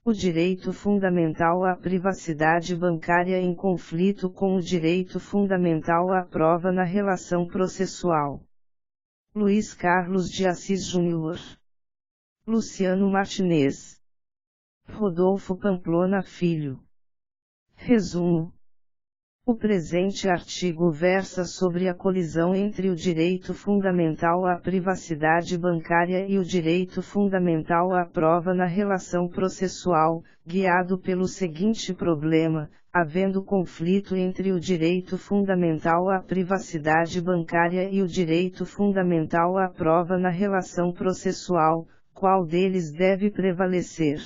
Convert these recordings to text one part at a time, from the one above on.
O direito fundamental à privacidade bancária em conflito com o direito fundamental à prova na relação processual. Luiz Carlos de Assis Júnior, Luciano Martinez, Rodolfo Pamplona Filho. Resumo: o presente artigo versa sobre a colisão entre o direito fundamental à privacidade bancária e o direito fundamental à prova na relação processual, guiado pelo seguinte problema: havendo conflito entre o direito fundamental à privacidade bancária e o direito fundamental à prova na relação processual, qual deles deve prevalecer?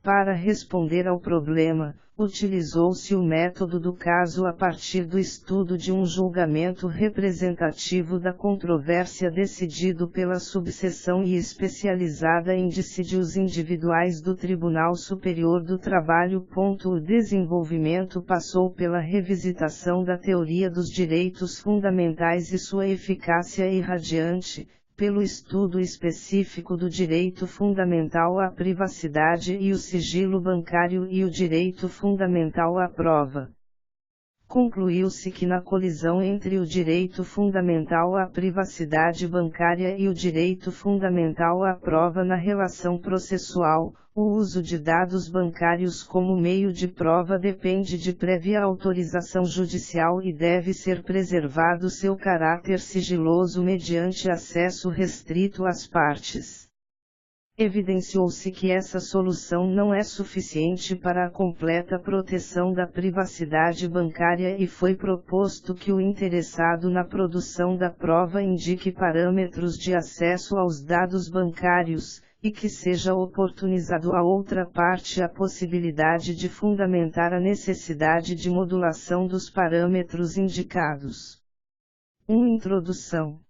Para responder ao problema, utilizou-se o método do caso a partir do estudo de um julgamento representativo da controvérsia decidido pela subseção e especializada em dissídios individuais do Tribunal Superior do Trabalho. O desenvolvimento passou pela revisitação da teoria dos direitos fundamentais e sua eficácia irradiante, pelo estudo específico do direito fundamental à privacidade e o sigilo bancário e o direito fundamental à prova. Concluiu-se que na colisão entre o direito fundamental à privacidade bancária e o direito fundamental à prova na relação processual, o uso de dados bancários como meio de prova depende de prévia autorização judicial e deve ser preservado seu caráter sigiloso mediante acesso restrito às partes. Evidenciou-se que essa solução não é suficiente para a completa proteção da privacidade bancária e foi proposto que o interessado na produção da prova indique parâmetros de acesso aos dados bancários, e que seja oportunizado à outra parte a possibilidade de fundamentar a necessidade de modulação dos parâmetros indicados. Introdução.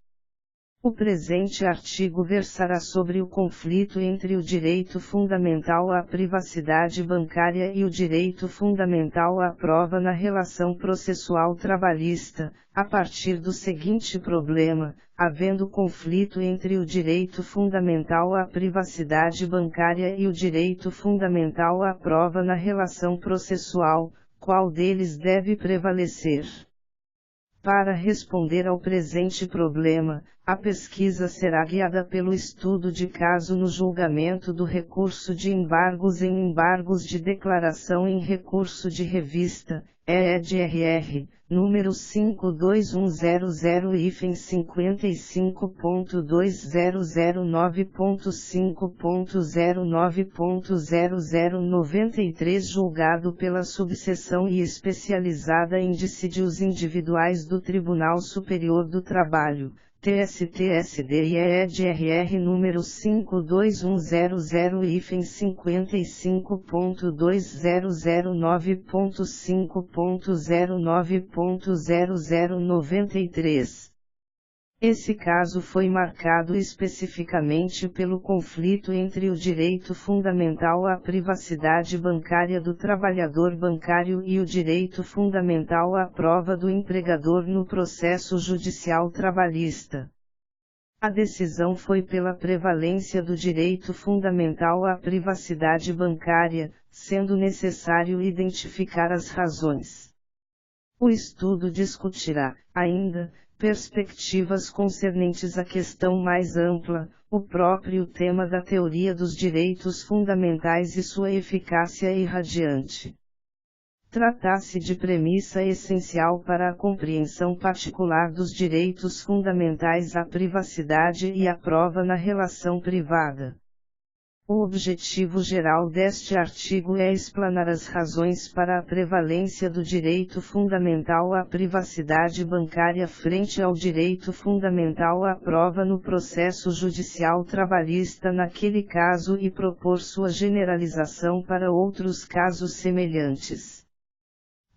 O presente artigo versará sobre o conflito entre o direito fundamental à privacidade bancária e o direito fundamental à prova na relação processual trabalhista, a partir do seguinte problema: havendo conflito entre o direito fundamental à privacidade bancária e o direito fundamental à prova na relação processual, qual deles deve prevalecer? Para responder ao presente problema, a pesquisa será guiada pelo estudo de caso no julgamento do recurso de embargos em embargos de declaração em recurso de revista, EEDRR, número 5210055.2009.5.0093 julgado pela subseção e especializada em dissídios individuais do Tribunal Superior do Trabalho, TST-SD e EEDRR número 5210055.2009.5.0093. Esse caso foi marcado especificamente pelo conflito entre o direito fundamental à privacidade bancária do trabalhador bancário e o direito fundamental à prova do empregador no processo judicial trabalhista. A decisão foi pela prevalência do direito fundamental à privacidade bancária, sendo necessário identificar as razões. O estudo discutirá, ainda, perspectivas concernentes à questão mais ampla, o próprio tema da teoria dos direitos fundamentais e sua eficácia irradiante. Trata-se de premissa essencial para a compreensão particular dos direitos fundamentais à privacidade e à prova na relação privada. O objetivo geral deste artigo é explanar as razões para a prevalência do direito fundamental à privacidade bancária frente ao direito fundamental à prova no processo judicial trabalhista naquele caso e propor sua generalização para outros casos semelhantes.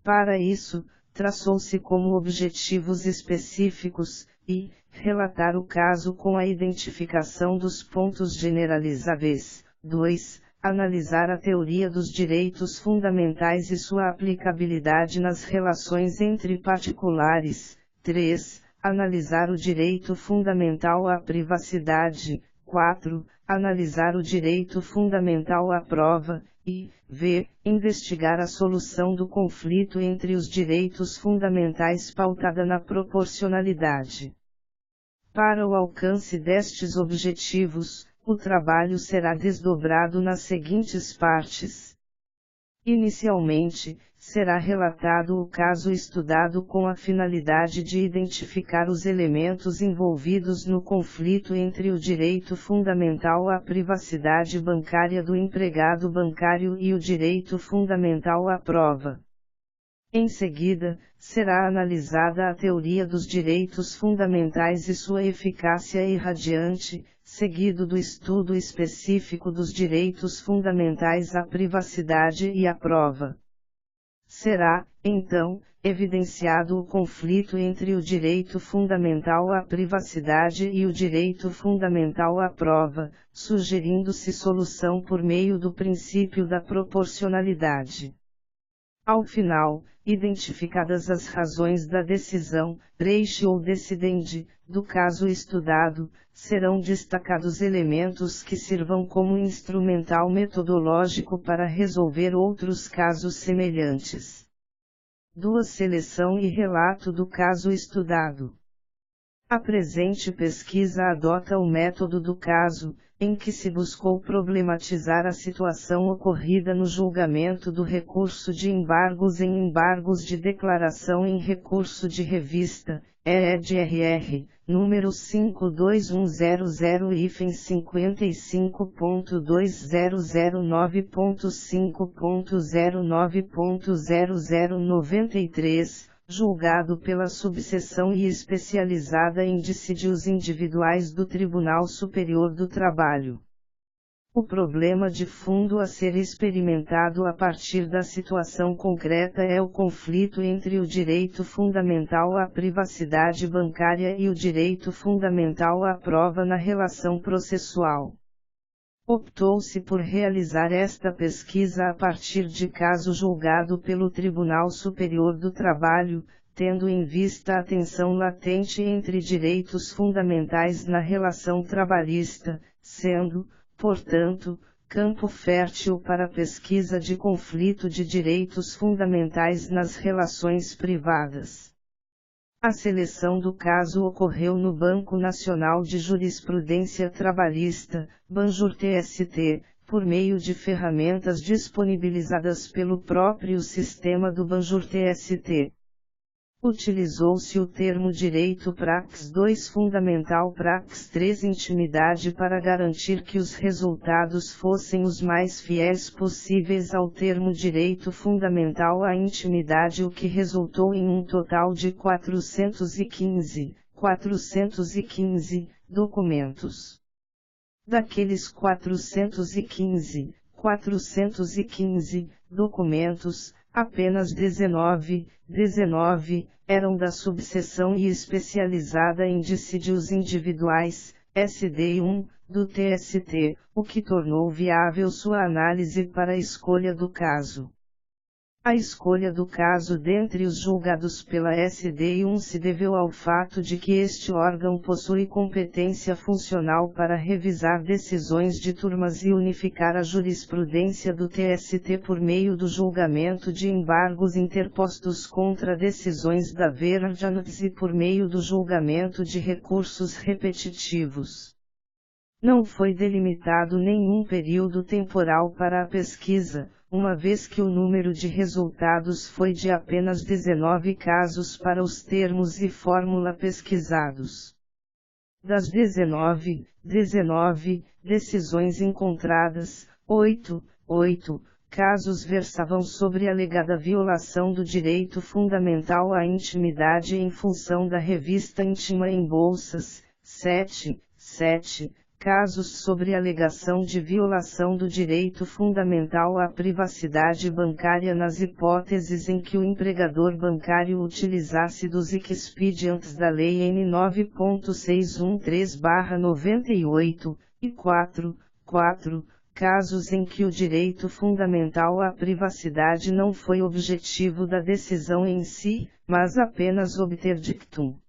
Para isso, traçou-se como objetivos específicos, e, relatar o caso com a identificação dos pontos generalizáveis. 2. Analisar a teoria dos direitos fundamentais e sua aplicabilidade nas relações entre particulares. 3. Analisar o direito fundamental à privacidade. 4. Analisar o direito fundamental à prova, e, v. Investigar a solução do conflito entre os direitos fundamentais pautada na proporcionalidade. Para o alcance destes objetivos, o trabalho será desdobrado nas seguintes partes. Inicialmente, será relatado o caso estudado com a finalidade de identificar os elementos envolvidos no conflito entre o direito fundamental à privacidade bancária do empregado bancário e o direito fundamental à prova. Em seguida, será analisada a teoria dos direitos fundamentais e sua eficácia irradiante, seguido do estudo específico dos direitos fundamentais à privacidade e à prova. Será, então, evidenciado o conflito entre o direito fundamental à privacidade e o direito fundamental à prova, sugerindo-se solução por meio do princípio da proporcionalidade. Ao final, identificadas as razões da decisão, ratio ou decidendi, do caso estudado, serão destacados elementos que sirvam como instrumental metodológico para resolver outros casos semelhantes. 2. Seleção e relato do caso estudado. A presente pesquisa adota o método do caso, em que se buscou problematizar a situação ocorrida no julgamento do recurso de embargos em embargos de declaração em recurso de revista, EEDRR, número 52100-55.2009.5.09.0093, julgado pela subseção e especializada em dissídios individuais do Tribunal Superior do Trabalho. O problema de fundo a ser experimentado a partir da situação concreta é o conflito entre o direito fundamental à privacidade bancária e o direito fundamental à prova na relação processual. Optou-se por realizar esta pesquisa a partir de caso julgado pelo Tribunal Superior do Trabalho, tendo em vista a tensão latente entre direitos fundamentais na relação trabalhista, sendo, portanto, campo fértil para a pesquisa de conflito de direitos fundamentais nas relações privadas. A seleção do caso ocorreu no Banco Nacional de Jurisprudência Trabalhista, Banjur-TST, por meio de ferramentas disponibilizadas pelo próprio sistema do Banjur-TST. Utilizou-se o termo direito Praxis 2 fundamental Praxis 3 intimidade para garantir que os resultados fossem os mais fiéis possíveis ao termo direito fundamental à intimidade, o que resultou em um total de 415 documentos. Daqueles 415 documentos, apenas 19 eram da subseção e especializada em dissídios individuais, SD1, do TST, o que tornou viável sua análise para a escolha do caso. A escolha do caso dentre os julgados pela SD1 se deveu ao fato de que este órgão possui competência funcional para revisar decisões de turmas e unificar a jurisprudência do TST por meio do julgamento de embargos interpostos contra decisões da Verjandes e por meio do julgamento de recursos repetitivos. Não foi delimitado nenhum período temporal para a pesquisa, uma vez que o número de resultados foi de apenas 19 casos para os termos e fórmula pesquisados. Das 19 decisões encontradas, 8 casos versavam sobre alegada violação do direito fundamental à intimidade em função da revista íntima em bolsas, 7 casos sobre alegação de violação do direito fundamental à privacidade bancária nas hipóteses em que o empregador bancário utilizasse dos expedientes da Lei N. 9.613/98, e 4 casos em que o direito fundamental à privacidade não foi objetivo da decisão em si, mas apenas obter dictum.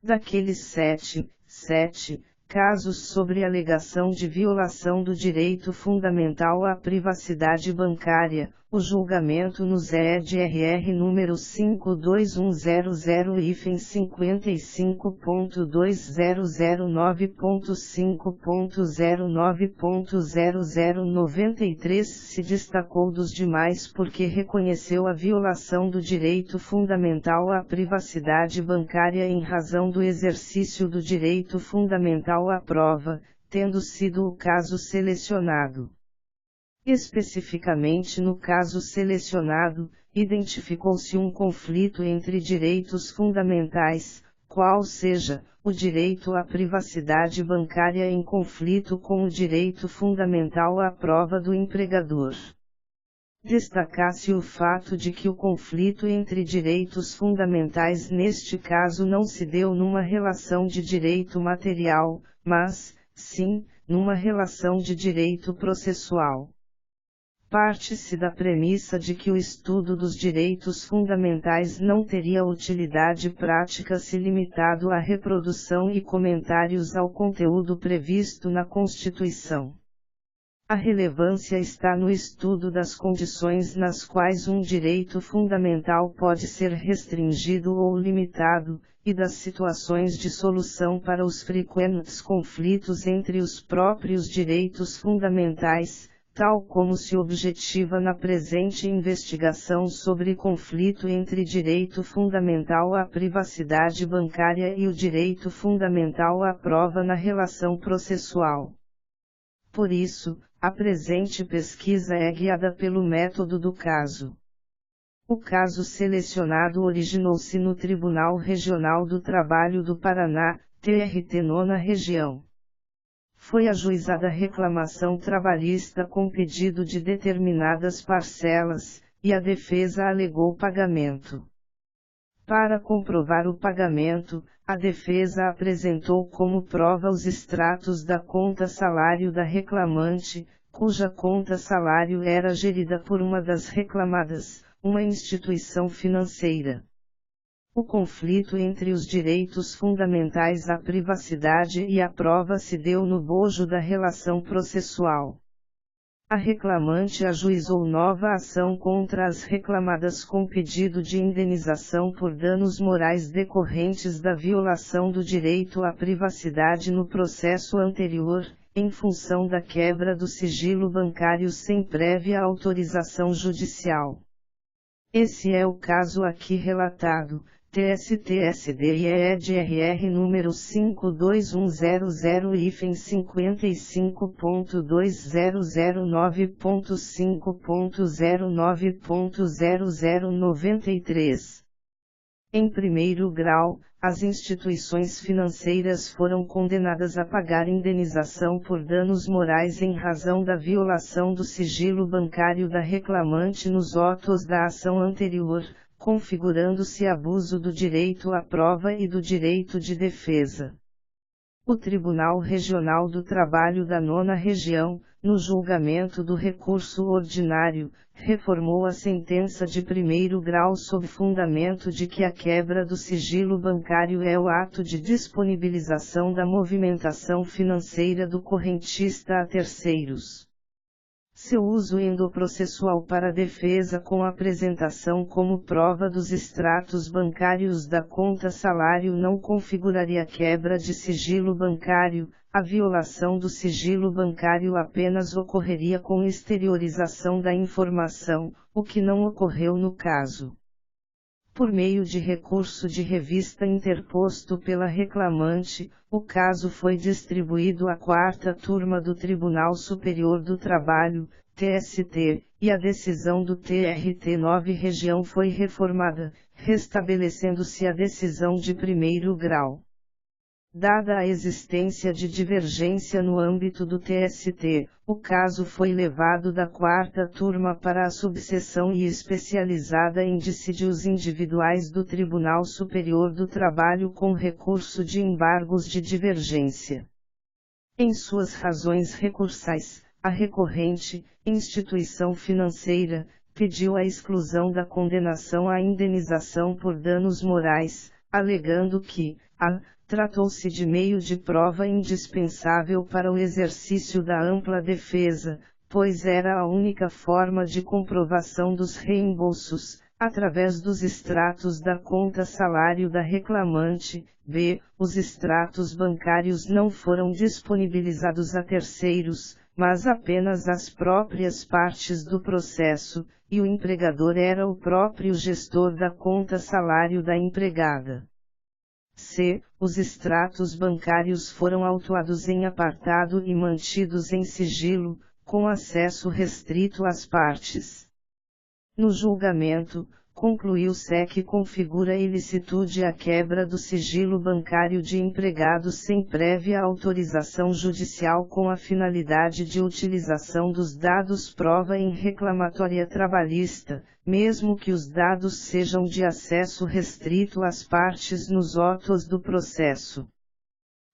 Daqueles 7 Casos sobre alegação de violação do direito fundamental à privacidade bancária. O julgamento no ZEDRR número 5210055.2009.5.0093 se destacou dos demais porque reconheceu a violação do direito fundamental à privacidade bancária em razão do exercício do direito fundamental à prova, tendo sido o caso selecionado. Especificamente no caso selecionado, identificou-se um conflito entre direitos fundamentais, qual seja, o direito à privacidade bancária em conflito com o direito fundamental à prova do empregador. Destaca-se o fato de que o conflito entre direitos fundamentais neste caso não se deu numa relação de direito material, mas, sim, numa relação de direito processual. Parte-se da premissa de que o estudo dos direitos fundamentais não teria utilidade prática se limitado à reprodução e comentários ao conteúdo previsto na Constituição. A relevância está no estudo das condições nas quais um direito fundamental pode ser restringido ou limitado, e das situações de solução para os frequentes conflitos entre os próprios direitos fundamentais, tal como se objetiva na presente investigação sobre conflito entre direito fundamental à privacidade bancária e o direito fundamental à prova na relação processual. Por isso, a presente pesquisa é guiada pelo método do caso. O caso selecionado originou-se no Tribunal Regional do Trabalho do Paraná, TRT 9ª Região. Foi ajuizada reclamação trabalhista com pedido de determinadas parcelas, e a defesa alegou pagamento. Para comprovar o pagamento, a defesa apresentou como prova os extratos da conta salário da reclamante, cuja conta salário era gerida por uma das reclamadas, uma instituição financeira. O conflito entre os direitos fundamentais à privacidade e à prova se deu no bojo da relação processual. A reclamante ajuizou nova ação contra as reclamadas com pedido de indenização por danos morais decorrentes da violação do direito à privacidade no processo anterior, em função da quebra do sigilo bancário sem prévia autorização judicial. Esse é o caso aqui relatado. TST-SDIE-EDRR número 52100-55.2009.5.0093. Em primeiro grau, as instituições financeiras foram condenadas a pagar indenização por danos morais em razão da violação do sigilo bancário da reclamante nos autos da ação anterior, configurando-se abuso do direito à prova e do direito de defesa. O Tribunal Regional do Trabalho da 9ª Região, no julgamento do recurso ordinário, reformou a sentença de primeiro grau sob fundamento de que a quebra do sigilo bancário é o ato de disponibilização da movimentação financeira do correntista a terceiros. Seu uso endoprocessual para defesa com apresentação como prova dos extratos bancários da conta salário não configuraria quebra de sigilo bancário, a violação do sigilo bancário apenas ocorreria com exteriorização da informação, o que não ocorreu no caso. Por meio de recurso de revista interposto pela reclamante, o caso foi distribuído à 4ª Turma do Tribunal Superior do Trabalho, TST, e a decisão do TRT 9ª Região foi reformada, restabelecendo-se a decisão de primeiro grau. Dada a existência de divergência no âmbito do TST, o caso foi levado da 4ª Turma para a subseção e especializada em dissídios individuais do Tribunal Superior do Trabalho com recurso de embargos de divergência. Em suas razões recursais, a recorrente, instituição financeira, pediu a exclusão da condenação à indenização por danos morais, alegando que, a tratou-se de meio de prova indispensável para o exercício da ampla defesa, pois era a única forma de comprovação dos reembolsos, através dos extratos da conta salário da reclamante. B. Os extratos bancários não foram disponibilizados a terceiros, mas apenas às próprias partes do processo, e o empregador era o próprio gestor da conta salário da empregada. C. Os extratos bancários foram autuados em apartado e mantidos em sigilo, com acesso restrito às partes. No julgamento, concluiu-se que configura ilicitude a quebra do sigilo bancário de empregado sem prévia autorização judicial com a finalidade de utilização dos dados prova em reclamatória trabalhista, mesmo que os dados sejam de acesso restrito às partes nos autos do processo.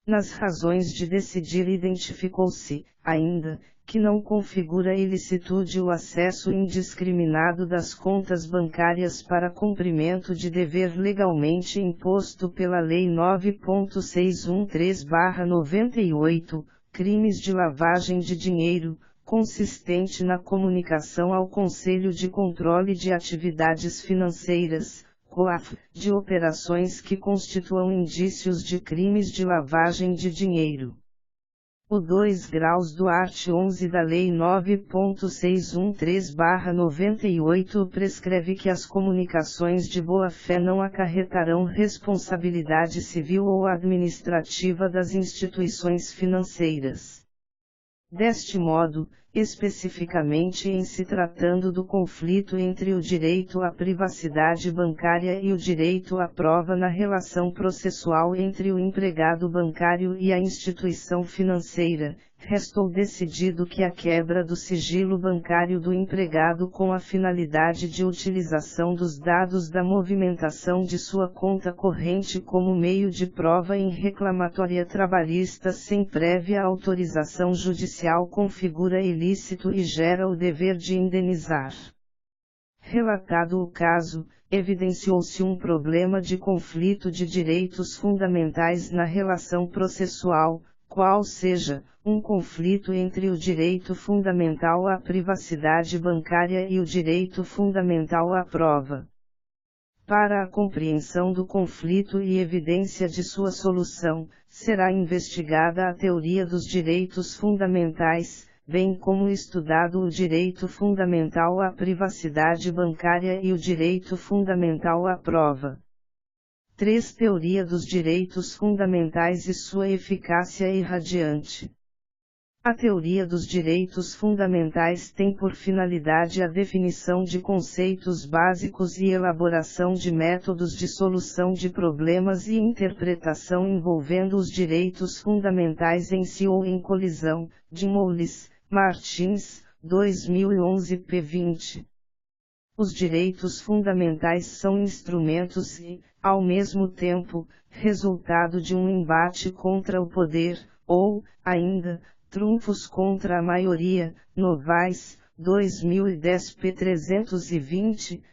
Nas razões de decidir identificou-se, ainda, que não configura ilicitude o acesso indiscriminado das contas bancárias para cumprimento de dever legalmente imposto pela Lei 9.613/98, crimes de lavagem de dinheiro, consistente na comunicação ao Conselho de Controle de Atividades Financeiras, COAF, de operações que constituam indícios de crimes de lavagem de dinheiro. O 2 graus do art. 11 da Lei 9.613/98 prescreve que as comunicações de boa-fé não acarretarão responsabilidade civil ou administrativa das instituições financeiras. Deste modo, especificamente em se tratando do conflito entre o direito à privacidade bancária e o direito à prova na relação processual entre o empregado bancário e a instituição financeira, restou decidido que a quebra do sigilo bancário do empregado com a finalidade de utilização dos dados da movimentação de sua conta corrente como meio de prova em reclamatória trabalhista sem prévia autorização judicial configura ilícito e gera o dever de indenizar. Relatado o caso, evidenciou-se um problema de conflito de direitos fundamentais na relação processual, qual seja, um conflito entre o direito fundamental à privacidade bancária e o direito fundamental à prova. Para a compreensão do conflito e evidência de sua solução, será investigada a teoria dos direitos fundamentais, bem como estudado o direito fundamental à privacidade bancária e o direito fundamental à prova. 3. Teoria dos direitos fundamentais e sua eficácia irradiante. A teoria dos direitos fundamentais tem por finalidade a definição de conceitos básicos e elaboração de métodos de solução de problemas e interpretação envolvendo os direitos fundamentais em si ou em colisão, de Moles, Martins, 2011 p. 20. Os direitos fundamentais são instrumentos e, ao mesmo tempo, resultado de um embate contra o poder, ou, ainda, trunfos contra a maioria, Novaes, 2010 p. 320.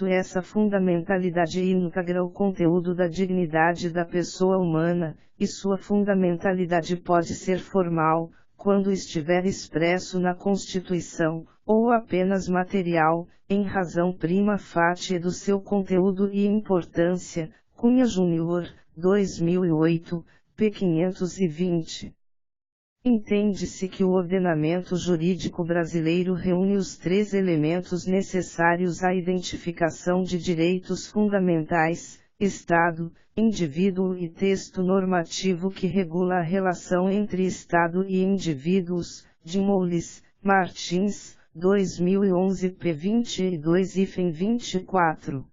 Essa fundamentalidade integra o conteúdo da dignidade da pessoa humana, e sua fundamentalidade pode ser formal, quando estiver expresso na Constituição, ou apenas material, em razão prima facie do seu conteúdo e importância, Cunha Júnior, 2008, p. 520. Entende-se que o ordenamento jurídico brasileiro reúne os 3 elementos necessários à identificação de direitos fundamentais: Estado, indivíduo e texto normativo que regula a relação entre Estado e indivíduos, de Moles, Martins, 2011 p. 22 e 24.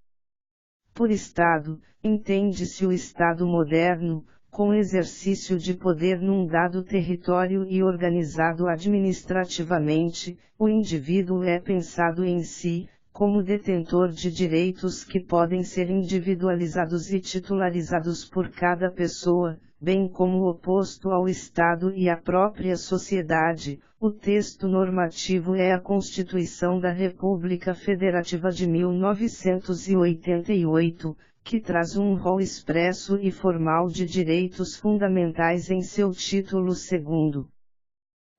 Por Estado, entende-se o Estado moderno, com exercício de poder num dado território e organizado administrativamente. O indivíduo é pensado em si, como detentor de direitos que podem ser individualizados e titularizados por cada pessoa, bem como o oposto ao Estado e à própria sociedade. O texto normativo é a Constituição da República Federativa de 1988, que traz um rol expresso e formal de direitos fundamentais em seu título segundo.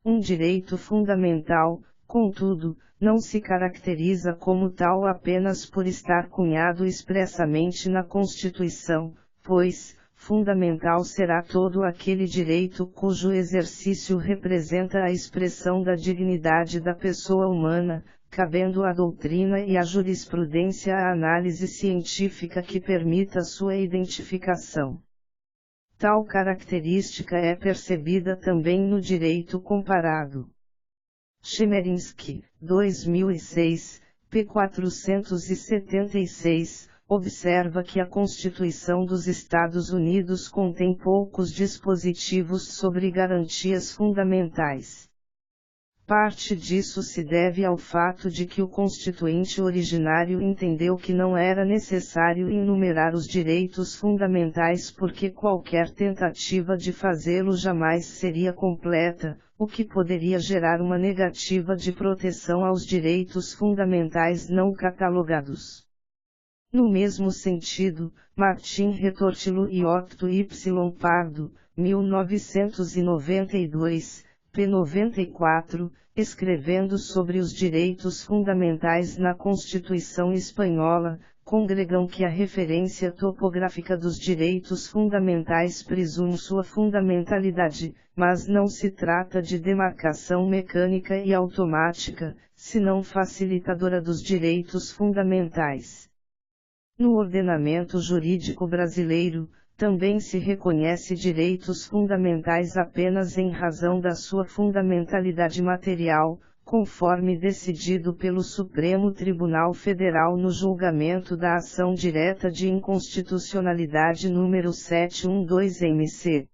Um direito fundamental, contudo, não se caracteriza como tal apenas por estar cunhado expressamente na Constituição, pois, fundamental será todo aquele direito cujo exercício representa a expressão da dignidade da pessoa humana, cabendo à doutrina e à jurisprudência a análise científica que permita sua identificação. Tal característica é percebida também no direito comparado. Chemerinsky, 2006, p. 476, observa que a Constituição dos Estados Unidos contém poucos dispositivos sobre garantias fundamentais. Parte disso se deve ao fato de que o constituinte originário entendeu que não era necessário enumerar os direitos fundamentais porque qualquer tentativa de fazê-lo jamais seria completa, o que poderia gerar uma negativa de proteção aos direitos fundamentais não catalogados. No mesmo sentido, Martim Retortillo e Otto Y. Pardo, 1992, p. 94, escrevendo sobre os direitos fundamentais na Constituição Espanhola, congregam que a referência topográfica dos direitos fundamentais presume sua fundamentalidade, mas não se trata de demarcação mecânica e automática, senão facilitadora dos direitos fundamentais. No ordenamento jurídico brasileiro, também se reconhece direitos fundamentais apenas em razão da sua fundamentalidade material, conforme decidido pelo Supremo Tribunal Federal no julgamento da ação direta de inconstitucionalidade número 712-MC.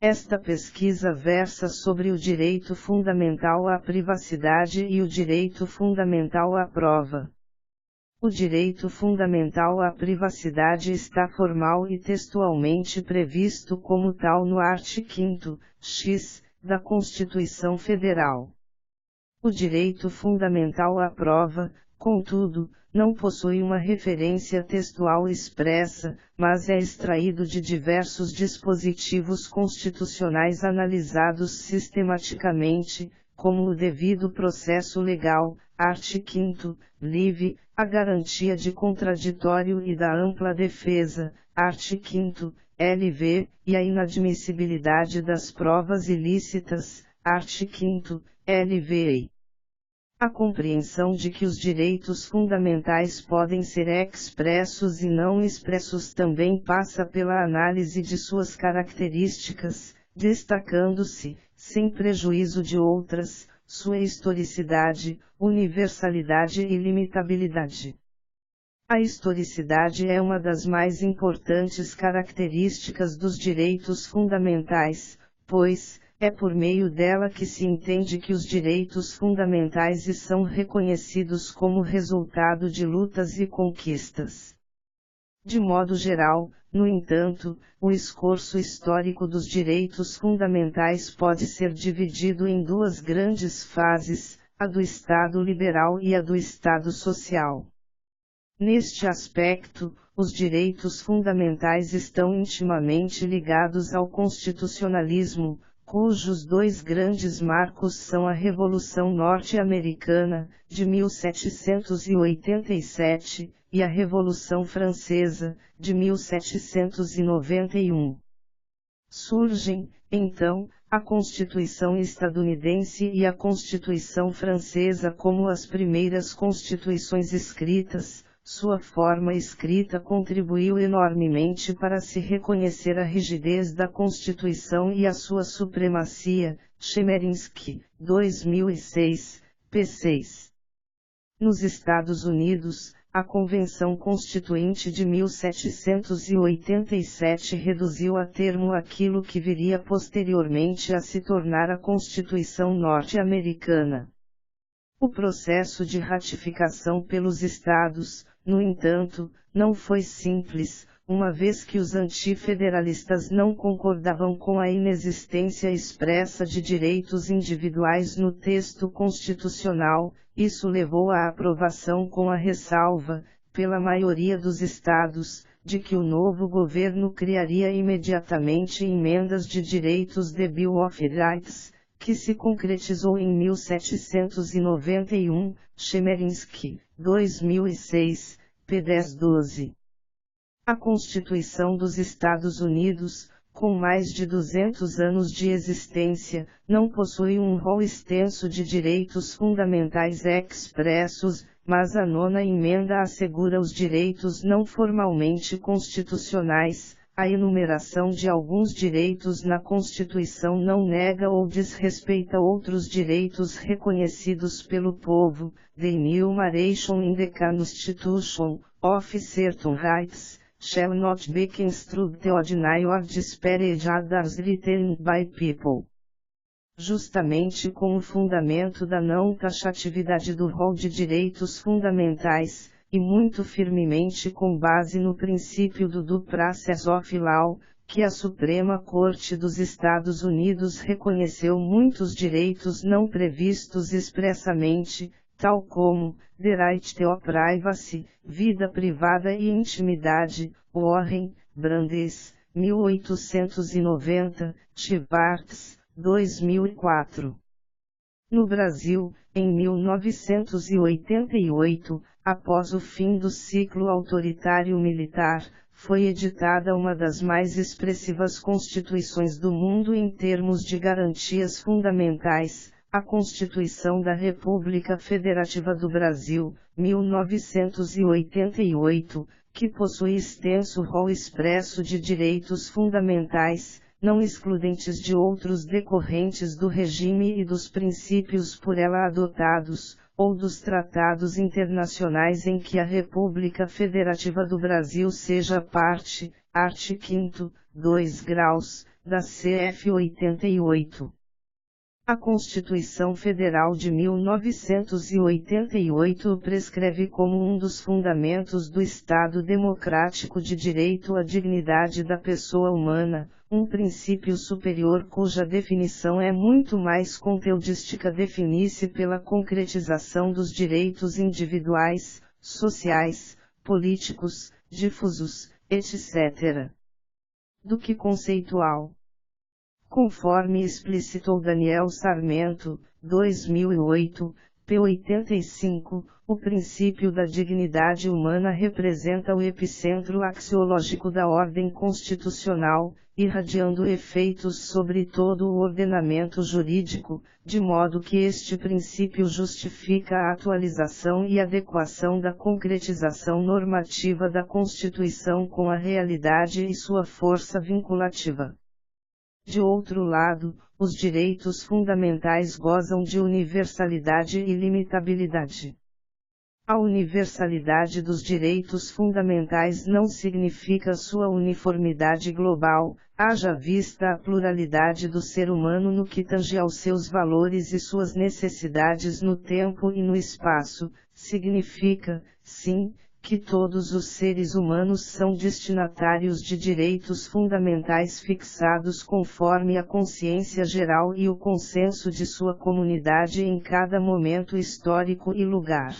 Esta pesquisa versa sobre o direito fundamental à privacidade e o direito fundamental à prova. O direito fundamental à privacidade está formal e textualmente previsto como tal no artigo 5º, x, da Constituição Federal. O direito fundamental à prova, contudo, não possui uma referência textual expressa, mas é extraído de diversos dispositivos constitucionais analisados sistematicamente, como o devido processo legal, artigo 5º, LIV, a garantia de contraditório e da ampla defesa, artigo 5º, LV, e a inadmissibilidade das provas ilícitas, artigo 5º, LVA. A compreensão de que os direitos fundamentais podem ser expressos e não expressos também passa pela análise de suas características, destacando-se, sem prejuízo de outras, sua historicidade, universalidade e limitabilidade. A historicidade é uma das mais importantes características dos direitos fundamentais, pois, é por meio dela que se entende que os direitos fundamentais são reconhecidos como resultado de lutas e conquistas. De modo geral, no entanto, o esforço histórico dos direitos fundamentais pode ser dividido em duas grandes fases, a do Estado liberal e a do Estado social. Neste aspecto, os direitos fundamentais estão intimamente ligados ao constitucionalismo, cujos dois grandes marcos são a Revolução Norte-Americana, de 1787, e a Revolução Francesa, de 1791. Surgem, então, a Constituição estadunidense e a Constituição francesa como as primeiras constituições escritas. Sua forma escrita contribuiu enormemente para se reconhecer a rigidez da Constituição e a sua supremacia. Chemerinsky, 2006, p. 6. Nos Estados Unidos, a Convenção Constituinte de 1787 reduziu a termo aquilo que viria posteriormente a se tornar a Constituição norte-americana. O processo de ratificação pelos Estados, no entanto, não foi simples, uma vez que os antifederalistas não concordavam com a inexistência expressa de direitos individuais no texto constitucional. Isso levou à aprovação com a ressalva, pela maioria dos estados, de que o novo governo criaria imediatamente emendas de direitos de Bill of Rights, que se concretizou em 1791, Chemerinsky, 2006, p. 1012. A Constituição dos Estados Unidos, com mais de 200 anos de existência, não possui um rol extenso de direitos fundamentais expressos, mas a nona emenda assegura os direitos não formalmente constitucionais. A enumeração de alguns direitos na Constituição não nega ou desrespeita outros direitos reconhecidos pelo povo. The enumeration in the Constitution of certain rights shall not be construed or denied or disparaged as written by people. Justamente com o fundamento da não taxatividade do rol de direitos fundamentais, e muito firmemente com base no princípio do due process of law, que a Suprema Corte dos Estados Unidos reconheceu muitos direitos não previstos expressamente, tal como, the right to privacy, vida privada e intimidade, Warren, Brandes, 1890, Chivarts, 2004. No Brasil, em 1988, após o fim do ciclo autoritário militar, foi editada uma das mais expressivas constituições do mundo em termos de garantias fundamentais, a Constituição da República Federativa do Brasil, 1988, que possui extenso rol expresso de direitos fundamentais, não excludentes de outros decorrentes do regime e dos princípios por ela adotados, ou dos tratados internacionais em que a República Federativa do Brasil seja parte, art. 5º, 2 graus, da CF 88. A Constituição Federal de 1988 prescreve como um dos fundamentos do Estado democrático de direito à dignidade da pessoa humana, um princípio superior cuja definição é muito mais conteudística, definir-se pela concretização dos direitos individuais, sociais, políticos, difusos, etc., do que conceitual. Conforme explicitou Daniel Sarmento, 2008, p. 85, o princípio da dignidade humana representa o epicentro axiológico da ordem constitucional, irradiando efeitos sobre todo o ordenamento jurídico, de modo que este princípio justifica a atualização e adequação da concretização normativa da Constituição com a realidade e sua força vinculativa. De outro lado, os direitos fundamentais gozam de universalidade e limitabilidade. A universalidade dos direitos fundamentais não significa sua uniformidade global, haja vista a pluralidade do ser humano no que tange aos seus valores e suas necessidades no tempo e no espaço, significa, sim, que todos os seres humanos são destinatários de direitos fundamentais fixados conforme a consciência geral e o consenso de sua comunidade em cada momento histórico e lugar.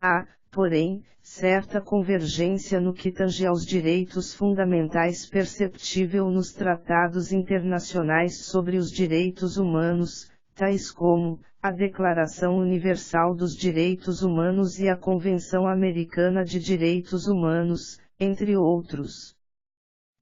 Há, porém, certa convergência no que tange aos direitos fundamentais perceptível nos tratados internacionais sobre os direitos humanos, tais como a Declaração Universal dos Direitos Humanos e a Convenção Americana de Direitos Humanos, entre outros.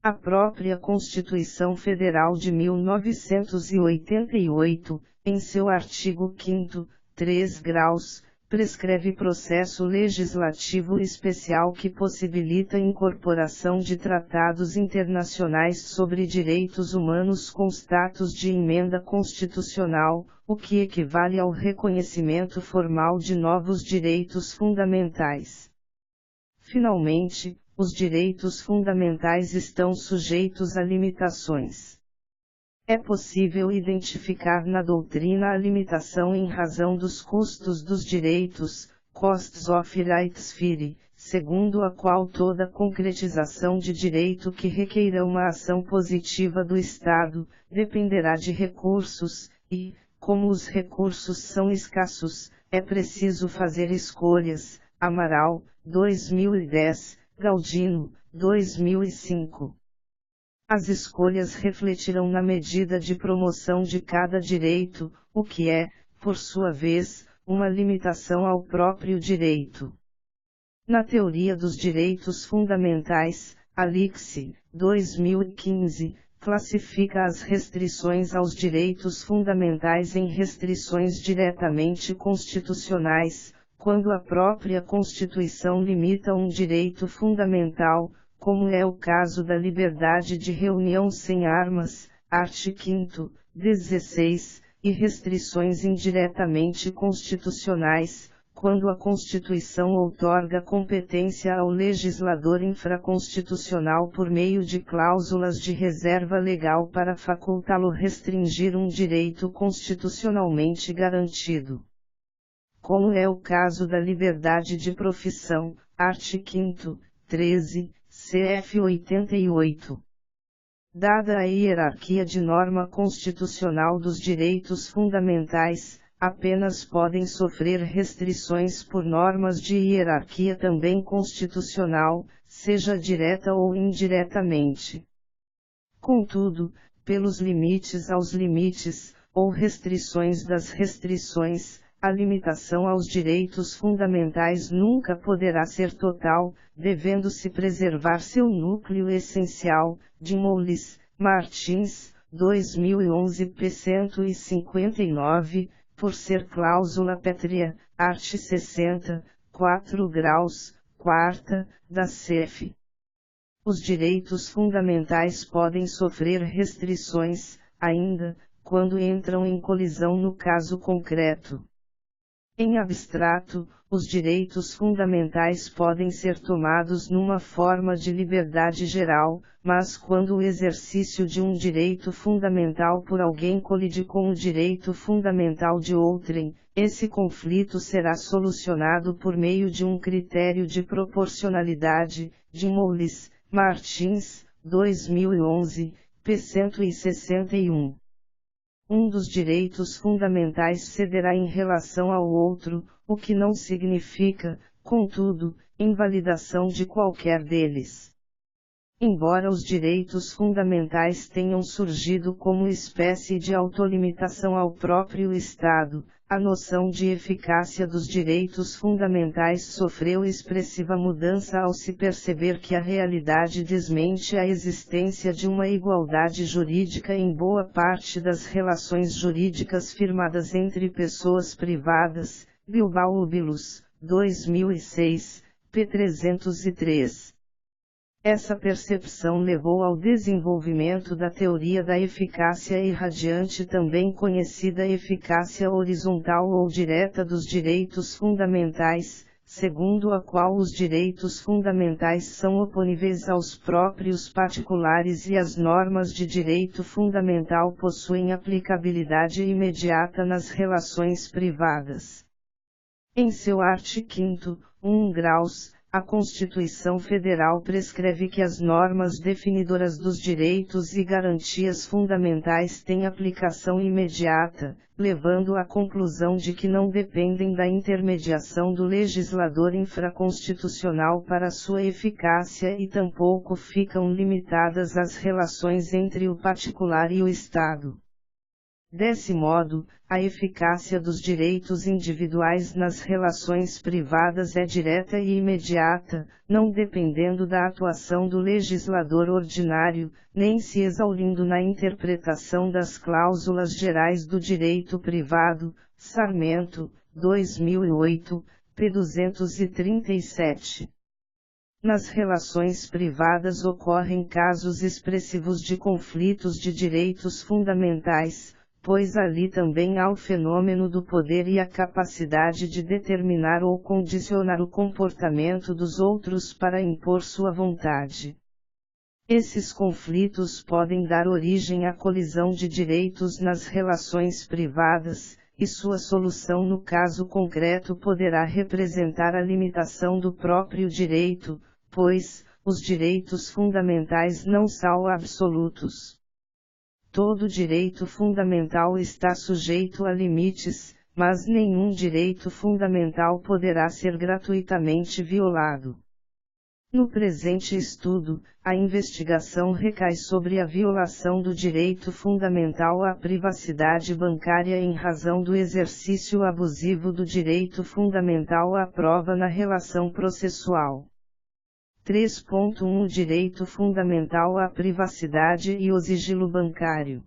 A própria Constituição Federal de 1988, em seu artigo 5º, 3 graus, prescreve processo legislativo especial que possibilita a incorporação de tratados internacionais sobre direitos humanos com status de emenda constitucional, o que equivale ao reconhecimento formal de novos direitos fundamentais. Finalmente, os direitos fundamentais estão sujeitos a limitações. É possível identificar na doutrina a limitação em razão dos custos dos direitos, costs of rights theory, segundo a qual toda concretização de direito que requeira uma ação positiva do Estado, dependerá de recursos, e, como os recursos são escassos, é preciso fazer escolhas. Amaral, 2010, Galdino, 2005. As escolhas refletirão na medida de promoção de cada direito, o que é, por sua vez, uma limitação ao próprio direito. Na Teoria dos Direitos Fundamentais, Alix, 2015, classifica as restrições aos direitos fundamentais em restrições diretamente constitucionais, quando a própria Constituição limita um direito fundamental, como é o caso da liberdade de reunião sem armas, artigo 5º, 16, e restrições indiretamente constitucionais, quando a Constituição outorga competência ao legislador infraconstitucional por meio de cláusulas de reserva legal para facultá-lo restringir um direito constitucionalmente garantido. Como é o caso da liberdade de profissão, artigo 5º, 13, CF 88. Dada a hierarquia de norma constitucional dos direitos fundamentais, apenas podem sofrer restrições por normas de hierarquia também constitucional, seja direta ou indiretamente. Contudo, pelos limites aos limites, ou restrições das restrições, a limitação aos direitos fundamentais nunca poderá ser total, devendo-se preservar seu núcleo essencial, de Moles, Martins, 2011 p. 159, por ser cláusula pétrea, art. 60, 4 graus, quarta, da CF. Os direitos fundamentais podem sofrer restrições, ainda, quando entram em colisão no caso concreto. Em abstrato, os direitos fundamentais podem ser tomados numa forma de liberdade geral, mas quando o exercício de um direito fundamental por alguém colide com o direito fundamental de outrem, esse conflito será solucionado por meio de um critério de proporcionalidade, de Moles, Martins, 2011, p. 161. Um dos direitos fundamentais cederá em relação ao outro, o que não significa, contudo, invalidação de qualquer deles. Embora os direitos fundamentais tenham surgido como espécie de autolimitação ao próprio Estado, a noção de eficácia dos direitos fundamentais sofreu expressiva mudança ao se perceber que a realidade desmente a existência de uma igualdade jurídica em boa parte das relações jurídicas firmadas entre pessoas privadas, Bilbao Ubilus, 2006, p. 303. Essa percepção levou ao desenvolvimento da teoria da eficácia irradiante, também conhecida eficácia horizontal ou direta dos direitos fundamentais, segundo a qual os direitos fundamentais são oponíveis aos próprios particulares e as normas de direito fundamental possuem aplicabilidade imediata nas relações privadas. Em seu artigo 5º, 1 graus, a Constituição Federal prescreve que as normas definidoras dos direitos e garantias fundamentais têm aplicação imediata, levando à conclusão de que não dependem da intermediação do legislador infraconstitucional para sua eficácia e tampouco ficam limitadas às relações entre o particular e o Estado. Desse modo, a eficácia dos direitos individuais nas relações privadas é direta e imediata, não dependendo da atuação do legislador ordinário, nem se exaurindo na interpretação das cláusulas gerais do direito privado, Sarmento, 2008, p. 237. Nas relações privadas ocorrem casos expressivos de conflitos de direitos fundamentais, pois ali também há o fenômeno do poder e a capacidade de determinar ou condicionar o comportamento dos outros para impor sua vontade. Esses conflitos podem dar origem à colisão de direitos nas relações privadas, e sua solução no caso concreto poderá representar a limitação do próprio direito, pois, os direitos fundamentais não são absolutos. Todo direito fundamental está sujeito a limites, mas nenhum direito fundamental poderá ser gratuitamente violado. No presente estudo, a investigação recai sobre a violação do direito fundamental à privacidade bancária em razão do exercício abusivo do direito fundamental à prova na relação processual. 3.1 O direito fundamental à privacidade e o sigilo bancário.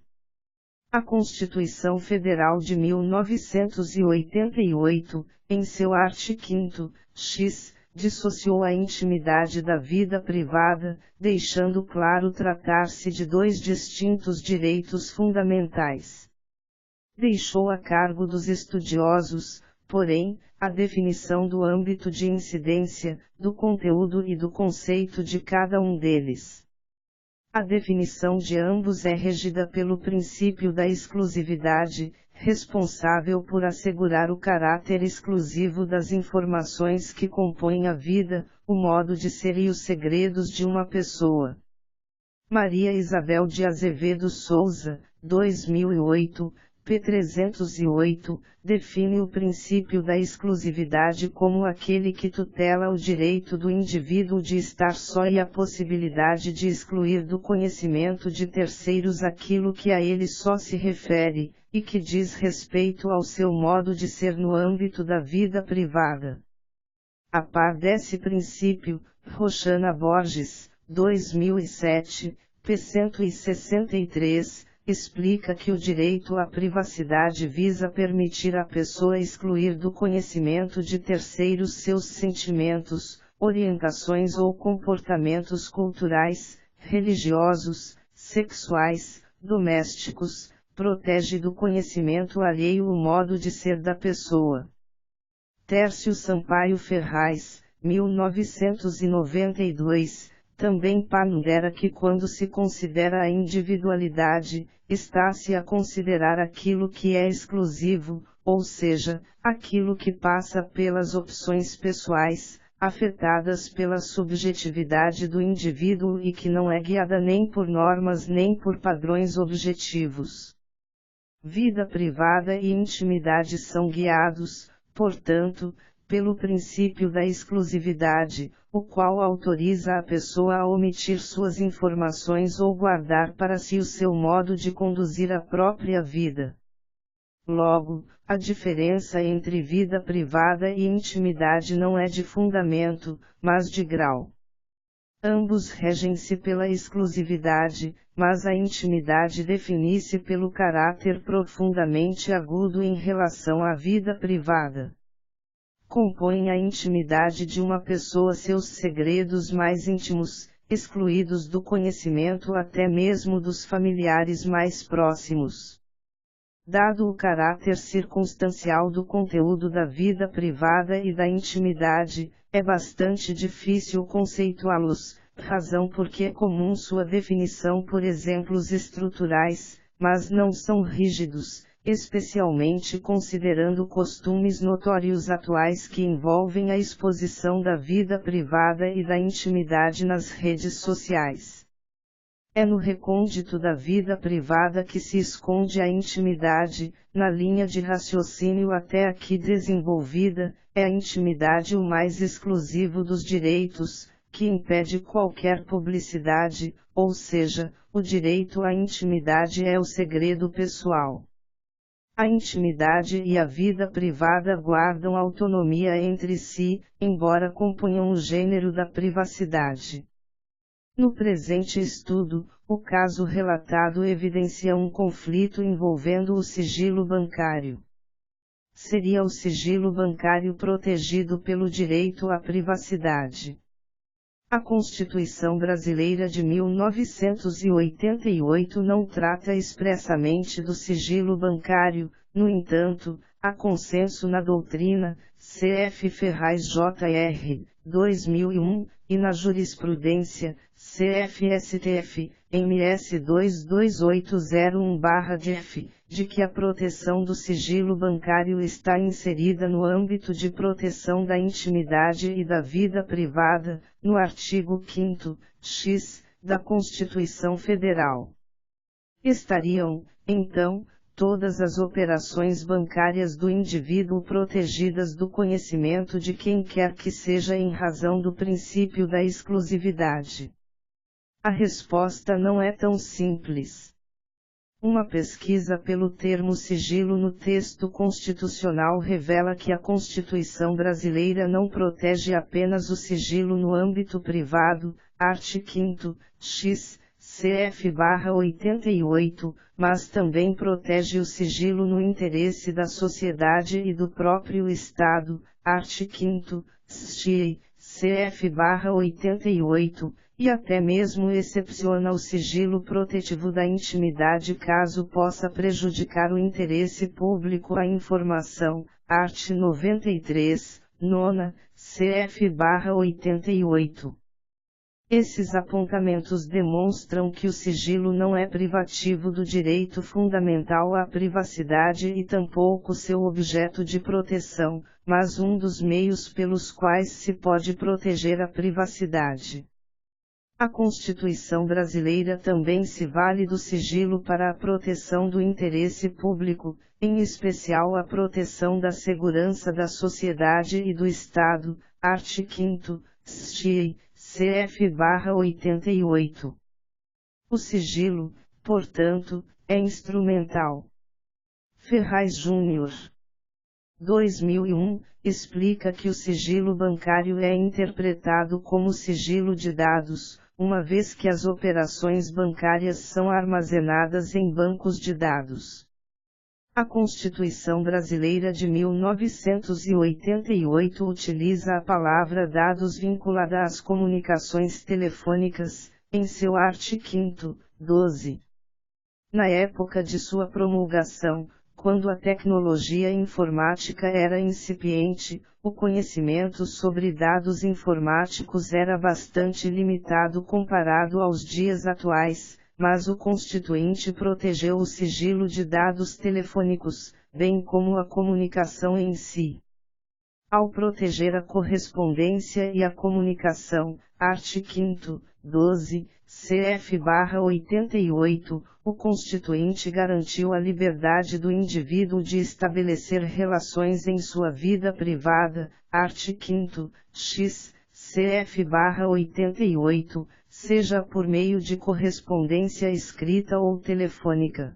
A Constituição Federal de 1988, em seu artigo 5º, x, dissociou a intimidade da vida privada, deixando claro tratar-se de dois distintos direitos fundamentais. Deixou a cargo dos estudiosos, porém, a definição do âmbito de incidência, do conteúdo e do conceito de cada um deles. A definição de ambos é regida pelo princípio da exclusividade, responsável por assegurar o caráter exclusivo das informações que compõem a vida, o modo de ser e os segredos de uma pessoa. Maria Isabel de Azevedo Souza, 2008, p. 308, define o princípio da exclusividade como aquele que tutela o direito do indivíduo de estar só e a possibilidade de excluir do conhecimento de terceiros aquilo que a ele só se refere, e que diz respeito ao seu modo de ser no âmbito da vida privada. A par desse princípio, Roxana Borges, 2007, p. 163, explica que o direito à privacidade visa permitir à pessoa excluir do conhecimento de terceiros seus sentimentos, orientações ou comportamentos culturais, religiosos, sexuais, domésticos, protege do conhecimento alheio o modo de ser da pessoa. Tércio Sampaio Ferraz, 1992, também pondera que quando se considera a individualidade, está-se a considerar aquilo que é exclusivo, ou seja, aquilo que passa pelas opções pessoais, afetadas pela subjetividade do indivíduo e que não é guiada nem por normas nem por padrões objetivos. Vida privada e intimidade são guiados, portanto, pelo princípio da exclusividade, o qual autoriza a pessoa a omitir suas informações ou guardar para si o seu modo de conduzir a própria vida. Logo, a diferença entre vida privada e intimidade não é de fundamento, mas de grau. Ambos regem-se pela exclusividade, mas a intimidade define-se pelo caráter profundamente agudo em relação à vida privada. Compõe a intimidade de uma pessoa seus segredos mais íntimos, excluídos do conhecimento até mesmo dos familiares mais próximos. Dado o caráter circunstancial do conteúdo da vida privada e da intimidade, é bastante difícil conceituá-los, razão porque é comum sua definição por exemplos estruturais, mas não são rígidos, especialmente considerando costumes notórios atuais que envolvem a exposição da vida privada e da intimidade nas redes sociais. É no recôndito da vida privada que se esconde a intimidade, na linha de raciocínio até aqui desenvolvida, é a intimidade o mais exclusivo dos direitos, que impede qualquer publicidade, ou seja, o direito à intimidade é o segredo pessoal. A intimidade e a vida privada guardam autonomia entre si, embora componham o gênero da privacidade. No presente estudo, o caso relatado evidencia um conflito envolvendo o sigilo bancário. Seria o sigilo bancário protegido pelo direito à privacidade? A Constituição Brasileira de 1988 não trata expressamente do sigilo bancário, no entanto, há consenso na doutrina, cf. Ferraz Jr., 2001, e na jurisprudência, cf. STF, MS 22801/DF, de que a proteção do sigilo bancário está inserida no âmbito de proteção da intimidade e da vida privada, no artigo 5º, x, da Constituição Federal. Estariam, então, todas as operações bancárias do indivíduo protegidas do conhecimento de quem quer que seja em razão do princípio da exclusividade? A resposta não é tão simples. Uma pesquisa pelo termo sigilo no texto constitucional revela que a Constituição brasileira não protege apenas o sigilo no âmbito privado, art. 5º, x. CF/88, mas também protege o sigilo no interesse da sociedade e do próprio Estado, art. 5º, st. CF/88, e até mesmo excepciona o sigilo protetivo da intimidade caso possa prejudicar o interesse público à informação, art. 93, nona, CF/88. Esses apontamentos demonstram que o sigilo não é privativo do direito fundamental à privacidade e tampouco seu objeto de proteção, mas um dos meios pelos quais se pode proteger a privacidade. A Constituição brasileira também se vale do sigilo para a proteção do interesse público, em especial a proteção da segurança da sociedade e do Estado, art. 5º, st. CF/88. O sigilo, portanto, é instrumental. Ferraz Júnior. 2001, explica que o sigilo bancário é interpretado como sigilo de dados, uma vez que as operações bancárias são armazenadas em bancos de dados. A Constituição Brasileira de 1988 utiliza a palavra dados vinculada às comunicações telefônicas, em seu art. 5º, 12. Na época de sua promulgação, quando a tecnologia informática era incipiente, o conhecimento sobre dados informáticos era bastante limitado comparado aos dias atuais, mas o Constituinte protegeu o sigilo de dados telefônicos, bem como a comunicação em si. Ao proteger a correspondência e a comunicação, art. 5º, 12, CF/88, o Constituinte garantiu a liberdade do indivíduo de estabelecer relações em sua vida privada, art. 5º, x. CF/88, seja por meio de correspondência escrita ou telefônica.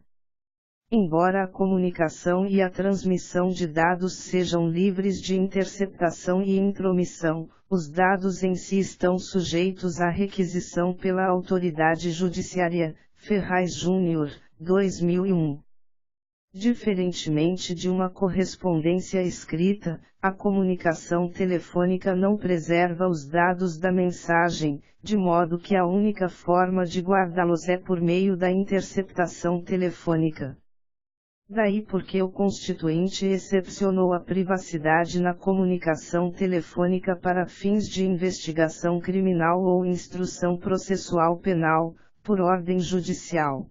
Embora a comunicação e a transmissão de dados sejam livres de interceptação e intromissão, os dados em si estão sujeitos à requisição pela autoridade judiciária. Ferraz Júnior, 2001. Diferentemente de uma correspondência escrita, a comunicação telefônica não preserva os dados da mensagem, de modo que a única forma de guardá-los é por meio da interceptação telefônica. Daí porque o Constituinte excepcionou a privacidade na comunicação telefônica para fins de investigação criminal ou instrução processual penal, por ordem judicial.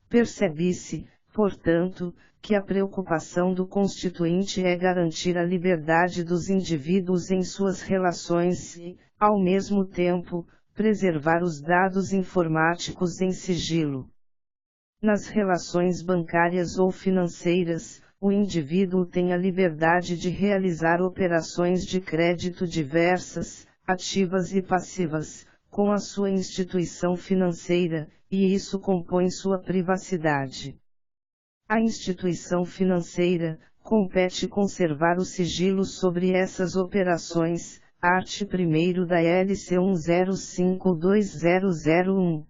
Percebe-se, portanto, que a preocupação do Constituinte é garantir a liberdade dos indivíduos em suas relações e, ao mesmo tempo, preservar os dados informáticos em sigilo. Nas relações bancárias ou financeiras, o indivíduo tem a liberdade de realizar operações de crédito diversas, ativas e passivas, com a sua instituição financeira, e isso compõe sua privacidade. A instituição financeira compete conservar o sigilo sobre essas operações, art. 1º da LC 10520001.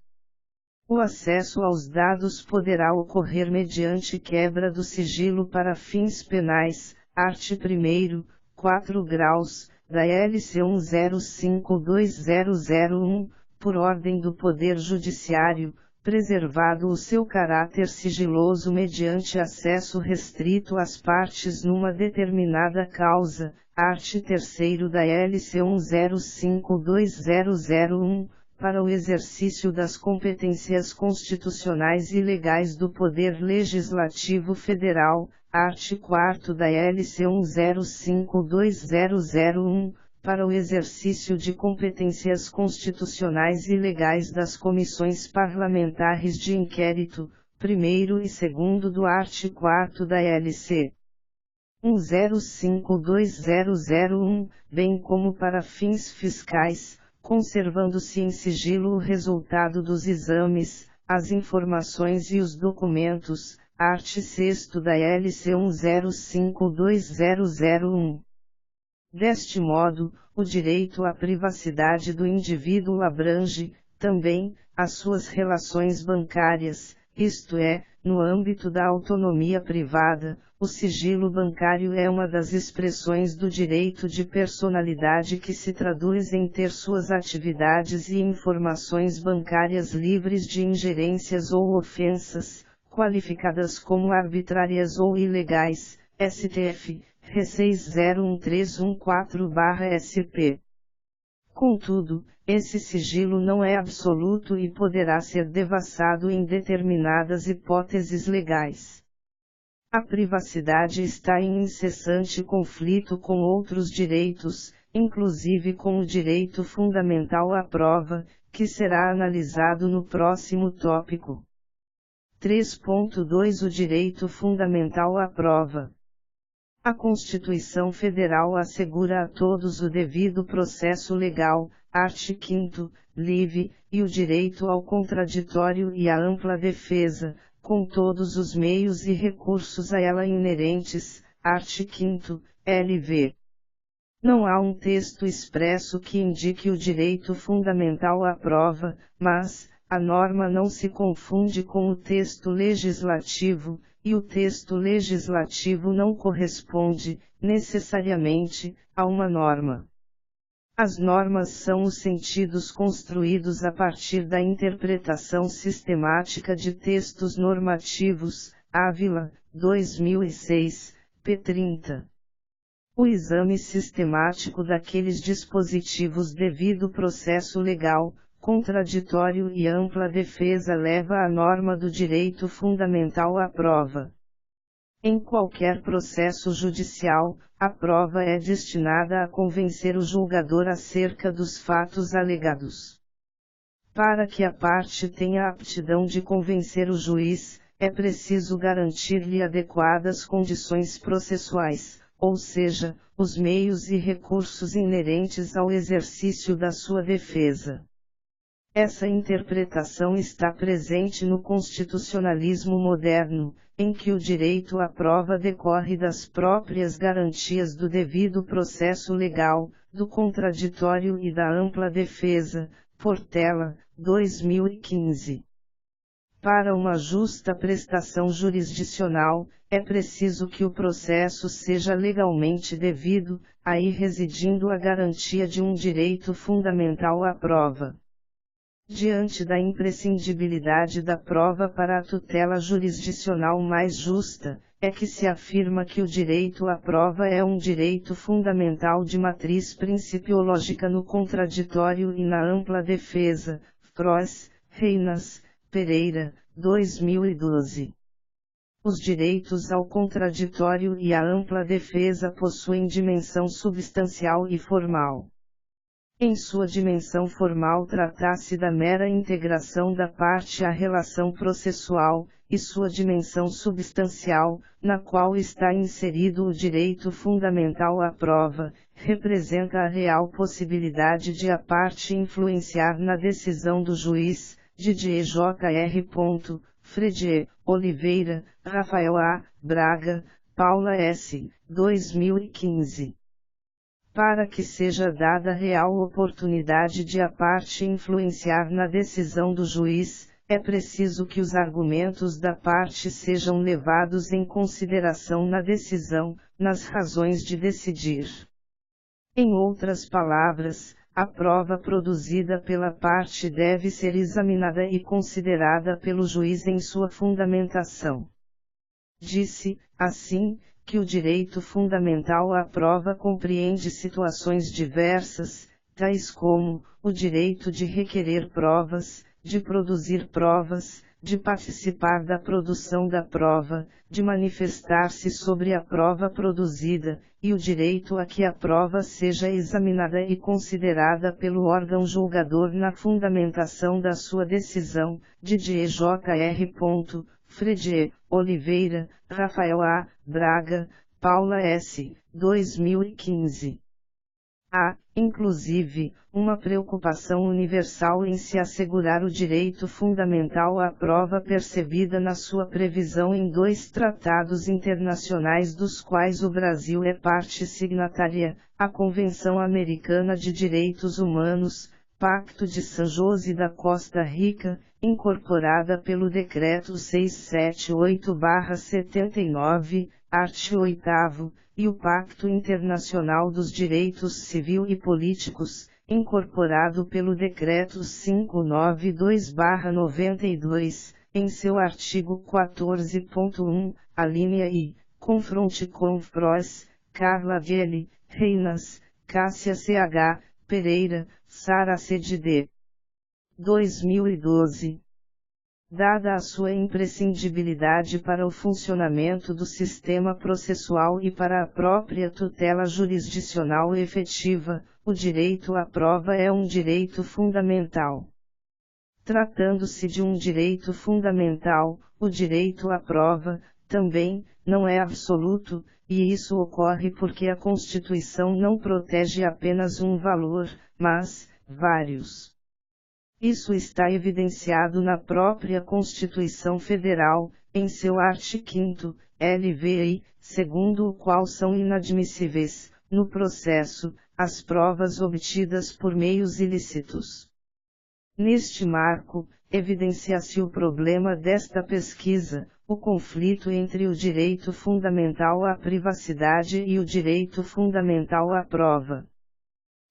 O acesso aos dados poderá ocorrer mediante quebra do sigilo para fins penais, art. 1º, 4 graus, da LC 10520001, por ordem do Poder Judiciário, preservado o seu caráter sigiloso mediante acesso restrito às partes numa determinada causa, art. 3º da LC 10520001, para o exercício das competências constitucionais e legais do Poder Legislativo Federal, art. 4º da LC 10520001, para o exercício de competências constitucionais e legais das comissões parlamentares de inquérito, 1º e 2º do art. 4º da LC 1052001, bem como para fins fiscais, conservando-se em sigilo o resultado dos exames, as informações e os documentos, art. 6º da LC 1052001. Deste modo, o direito à privacidade do indivíduo abrange, também, as suas relações bancárias, isto é, no âmbito da autonomia privada, o sigilo bancário é uma das expressões do direito de personalidade que se traduz em ter suas atividades e informações bancárias livres de ingerências ou ofensas, qualificadas como arbitrárias ou ilegais, STF, Re 601314/SP. Contudo, esse sigilo não é absoluto e poderá ser devassado em determinadas hipóteses legais. A privacidade está em incessante conflito com outros direitos, inclusive com o direito fundamental à prova, que será analisado no próximo tópico. 3.2 O direito fundamental à prova. A Constituição Federal assegura a todos o devido processo legal, art. 5º, livre, e o direito ao contraditório e à ampla defesa, com todos os meios e recursos a ela inerentes, art. 5º, LV. Não há um texto expresso que indique o direito fundamental à prova, mas, a norma não se confunde com o texto legislativo, e o texto legislativo não corresponde, necessariamente, a uma norma. As normas são os sentidos construídos a partir da interpretação sistemática de textos normativos, Ávila, 2006, p. 30. O exame sistemático daqueles dispositivos devido processo legal, contraditório e ampla defesa leva à norma do direito fundamental à prova. Em qualquer processo judicial, a prova é destinada a convencer o julgador acerca dos fatos alegados. Para que a parte tenha a aptidão de convencer o juiz, é preciso garantir-lhe adequadas condições processuais, ou seja, os meios e recursos inerentes ao exercício da sua defesa. Essa interpretação está presente no constitucionalismo moderno, em que o direito à prova decorre das próprias garantias do devido processo legal, do contraditório e da ampla defesa, Portela, 2015. Para uma justa prestação jurisdicional, é preciso que o processo seja legalmente devido, aí residindo a garantia de um direito fundamental à prova. Diante da imprescindibilidade da prova para a tutela jurisdicional mais justa, é que se afirma que o direito à prova é um direito fundamental de matriz principiológica no contraditório e na ampla defesa, Frois, Reinas, Pereira, 2012. Os direitos ao contraditório e à ampla defesa possuem dimensão substancial e formal. Em sua dimensão formal trata-se da mera integração da parte à relação processual, e sua dimensão substancial, na qual está inserido o direito fundamental à prova, representa a real possibilidade de a parte influenciar na decisão do juiz, Didier Jr. Fredier, Oliveira, Rafael A. Braga, Paula S. 2015. Para que seja dada real oportunidade de a parte influenciar na decisão do juiz, é preciso que os argumentos da parte sejam levados em consideração na decisão, nas razões de decidir. Em outras palavras, a prova produzida pela parte deve ser examinada e considerada pelo juiz em sua fundamentação. Disse, assim, que o direito fundamental à prova compreende situações diversas, tais como, o direito de requerer provas, de produzir provas, de participar da produção da prova, de manifestar-se sobre a prova produzida, e o direito a que a prova seja examinada e considerada pelo órgão julgador na fundamentação da sua decisão, Didier Jr. Fredier, Oliveira, Rafael A. Braga, Paula S. 2015. Há, inclusive, uma preocupação universal em se assegurar o direito fundamental à prova percebida na sua previsão em 2 tratados internacionais dos quais o Brasil é parte signatária, a Convenção Americana de Direitos Humanos, Pacto de San José da Costa Rica, incorporada pelo Decreto 678/79, artigo 8º, e o Pacto Internacional dos Direitos Civil e Políticos, incorporado pelo Decreto 592/92, em seu artigo 14.1, alínea I, confronte com Pros, Carla Velli, Reinas, Cássia CH, Pereira, Sara CDD. 2012. Dada a sua imprescindibilidade para o funcionamento do sistema processual e para a própria tutela jurisdicional efetiva, o direito à prova é um direito fundamental. Tratando-se de um direito fundamental, o direito à prova, também, não é absoluto, e isso ocorre porque a Constituição não protege apenas um valor, mas vários. Isso está evidenciado na própria Constituição Federal, em seu artigo 5º, LVI, segundo o qual são inadmissíveis, no processo, as provas obtidas por meios ilícitos. Neste marco, evidencia-se o problema desta pesquisa, o conflito entre o direito fundamental à privacidade e o direito fundamental à prova.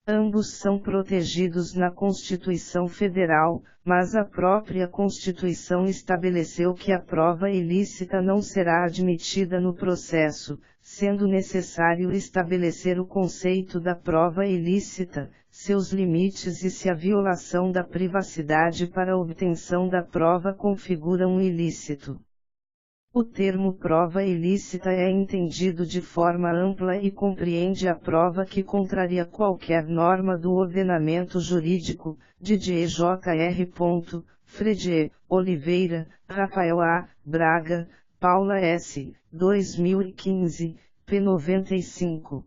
Ambos são protegidos na Constituição Federal, mas a própria Constituição estabeleceu que a prova ilícita não será admitida no processo, sendo necessário estabelecer o conceito da prova ilícita, seus limites e se a violação da privacidade para a obtenção da prova configura um ilícito. O termo prova ilícita é entendido de forma ampla e compreende a prova que contraria qualquer norma do ordenamento jurídico, Didier Jr. Fredier, Oliveira, Rafael A. Braga, Paula S. 2015, p. 95.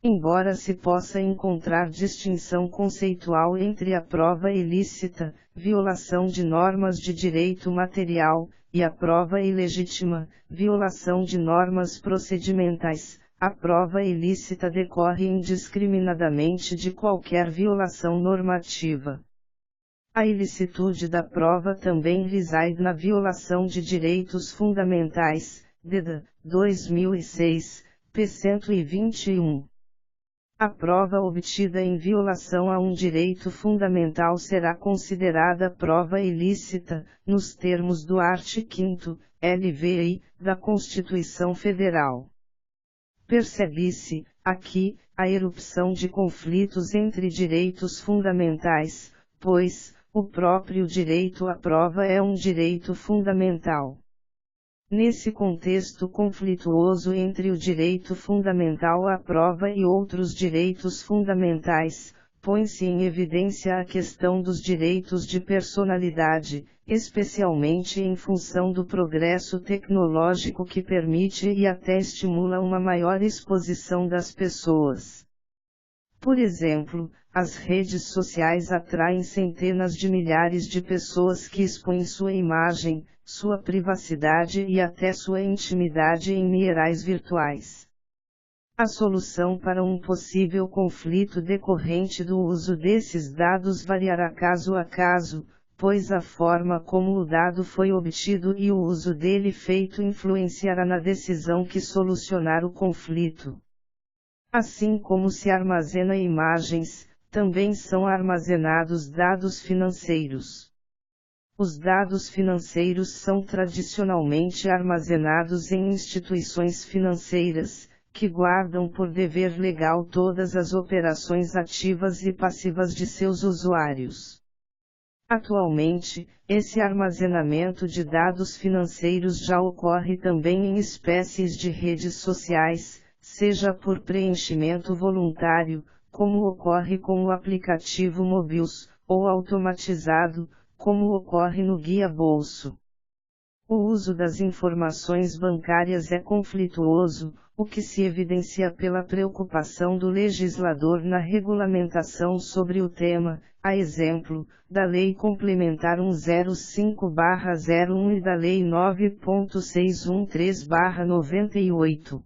Embora se possa encontrar distinção conceitual entre a prova ilícita, violação de normas de direito material, e a prova ilegítima, violação de normas procedimentais, a prova ilícita decorre indiscriminadamente de qualquer violação normativa. A ilicitude da prova também reside na violação de direitos fundamentais, DEDA, 2006, p. 121. A prova obtida em violação a um direito fundamental será considerada prova ilícita, nos termos do artigo 5º, LVI, da Constituição Federal. Percebe-se, aqui, a erupção de conflitos entre direitos fundamentais, pois, o próprio direito à prova é um direito fundamental. Nesse contexto conflituoso entre o direito fundamental à prova e outros direitos fundamentais, põe-se em evidência a questão dos direitos de personalidade, especialmente em função do progresso tecnológico que permite e até estimula uma maior exposição das pessoas. Por exemplo, as redes sociais atraem centenas de milhares de pessoas que expõem sua imagem, sua privacidade e até sua intimidade em merais virtuais. A solução para um possível conflito decorrente do uso desses dados variará caso a caso, pois a forma como o dado foi obtido e o uso dele feito influenciará na decisão que solucionar o conflito. Assim como se armazena imagens, também são armazenados dados financeiros. Os dados financeiros são tradicionalmente armazenados em instituições financeiras, que guardam por dever legal todas as operações ativas e passivas de seus usuários. Atualmente, esse armazenamento de dados financeiros já ocorre também em espécies de redes sociais, seja por preenchimento voluntário, como ocorre com o aplicativo Mobius, ou automatizado, como ocorre no Guia Bolso. O uso das informações bancárias é conflituoso, o que se evidencia pela preocupação do legislador na regulamentação sobre o tema, a exemplo, da Lei Complementar 105/01 e da Lei 9.613/98.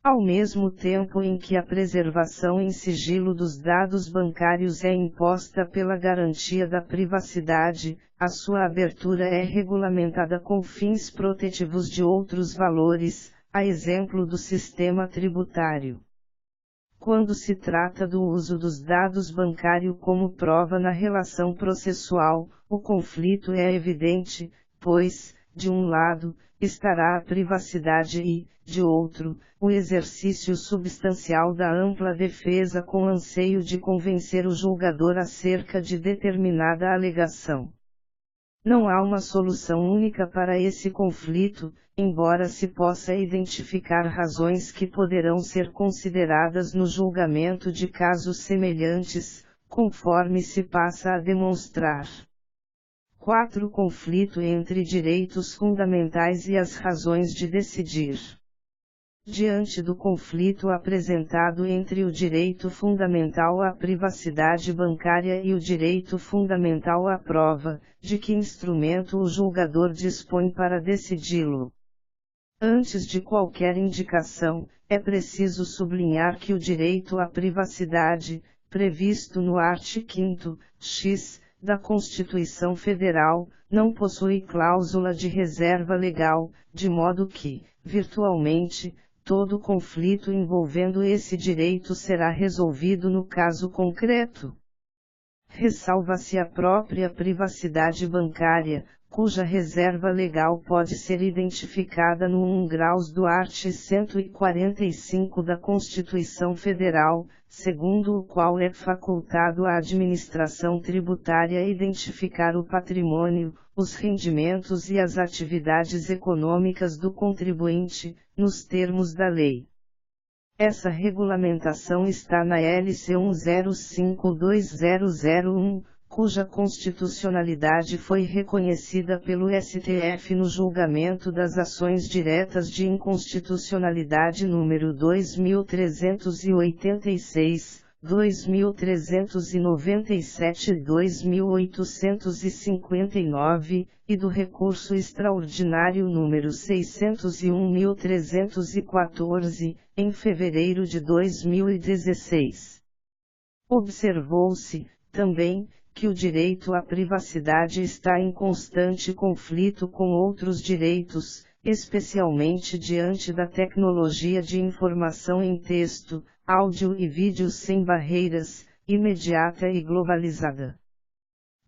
Ao mesmo tempo em que a preservação em sigilo dos dados bancários é imposta pela garantia da privacidade, a sua abertura é regulamentada com fins protetivos de outros valores, a exemplo do sistema tributário. Quando se trata do uso dos dados bancários como prova na relação processual, o conflito é evidente, pois, de um lado, estará a privacidade e, de outro, o exercício substancial da ampla defesa com anseio de convencer o julgador acerca de determinada alegação. Não há uma solução única para esse conflito, embora se possa identificar razões que poderão ser consideradas no julgamento de casos semelhantes, conforme se passa a demonstrar. 4. Conflito entre direitos fundamentais e as razões de decidir. Diante do conflito apresentado entre o direito fundamental à privacidade bancária e o direito fundamental à prova, de que instrumento o julgador dispõe para decidi-lo? Antes de qualquer indicação, é preciso sublinhar que o direito à privacidade, previsto no artigo 5º, da Constituição Federal, não possui cláusula de reserva legal, de modo que, virtualmente, todo conflito envolvendo esse direito será resolvido no caso concreto. Ressalva-se a própria privacidade bancária, cuja reserva legal pode ser identificada no 1 graus do artigo 145 da Constituição Federal, segundo o qual é facultado à administração tributária identificar o patrimônio, os rendimentos e as atividades econômicas do contribuinte, nos termos da lei. Essa regulamentação está na LC 10520001, cuja constitucionalidade foi reconhecida pelo STF no julgamento das ações diretas de inconstitucionalidade número 2386, 2397 e 2859, e do recurso extraordinário número 601.314, em fevereiro de 2016. Observou-se, também, que o direito à privacidade está em constante conflito com outros direitos, especialmente diante da tecnologia de informação em texto, áudio e vídeo sem barreiras, imediata e globalizada.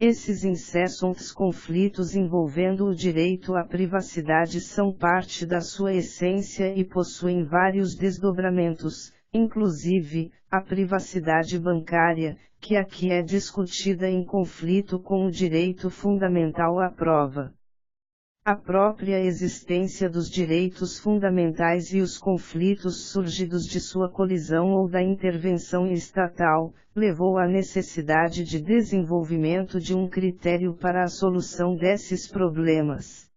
Esses incessantes conflitos envolvendo o direito à privacidade são parte da sua essência e possuem vários desdobramentos, inclusive, a privacidade bancária, que aqui é discutida em conflito com o direito fundamental à prova. A própria existência dos direitos fundamentais e os conflitos surgidos de sua colisão ou da intervenção estatal, levou à necessidade de desenvolvimento de um critério para a solução desses problemas.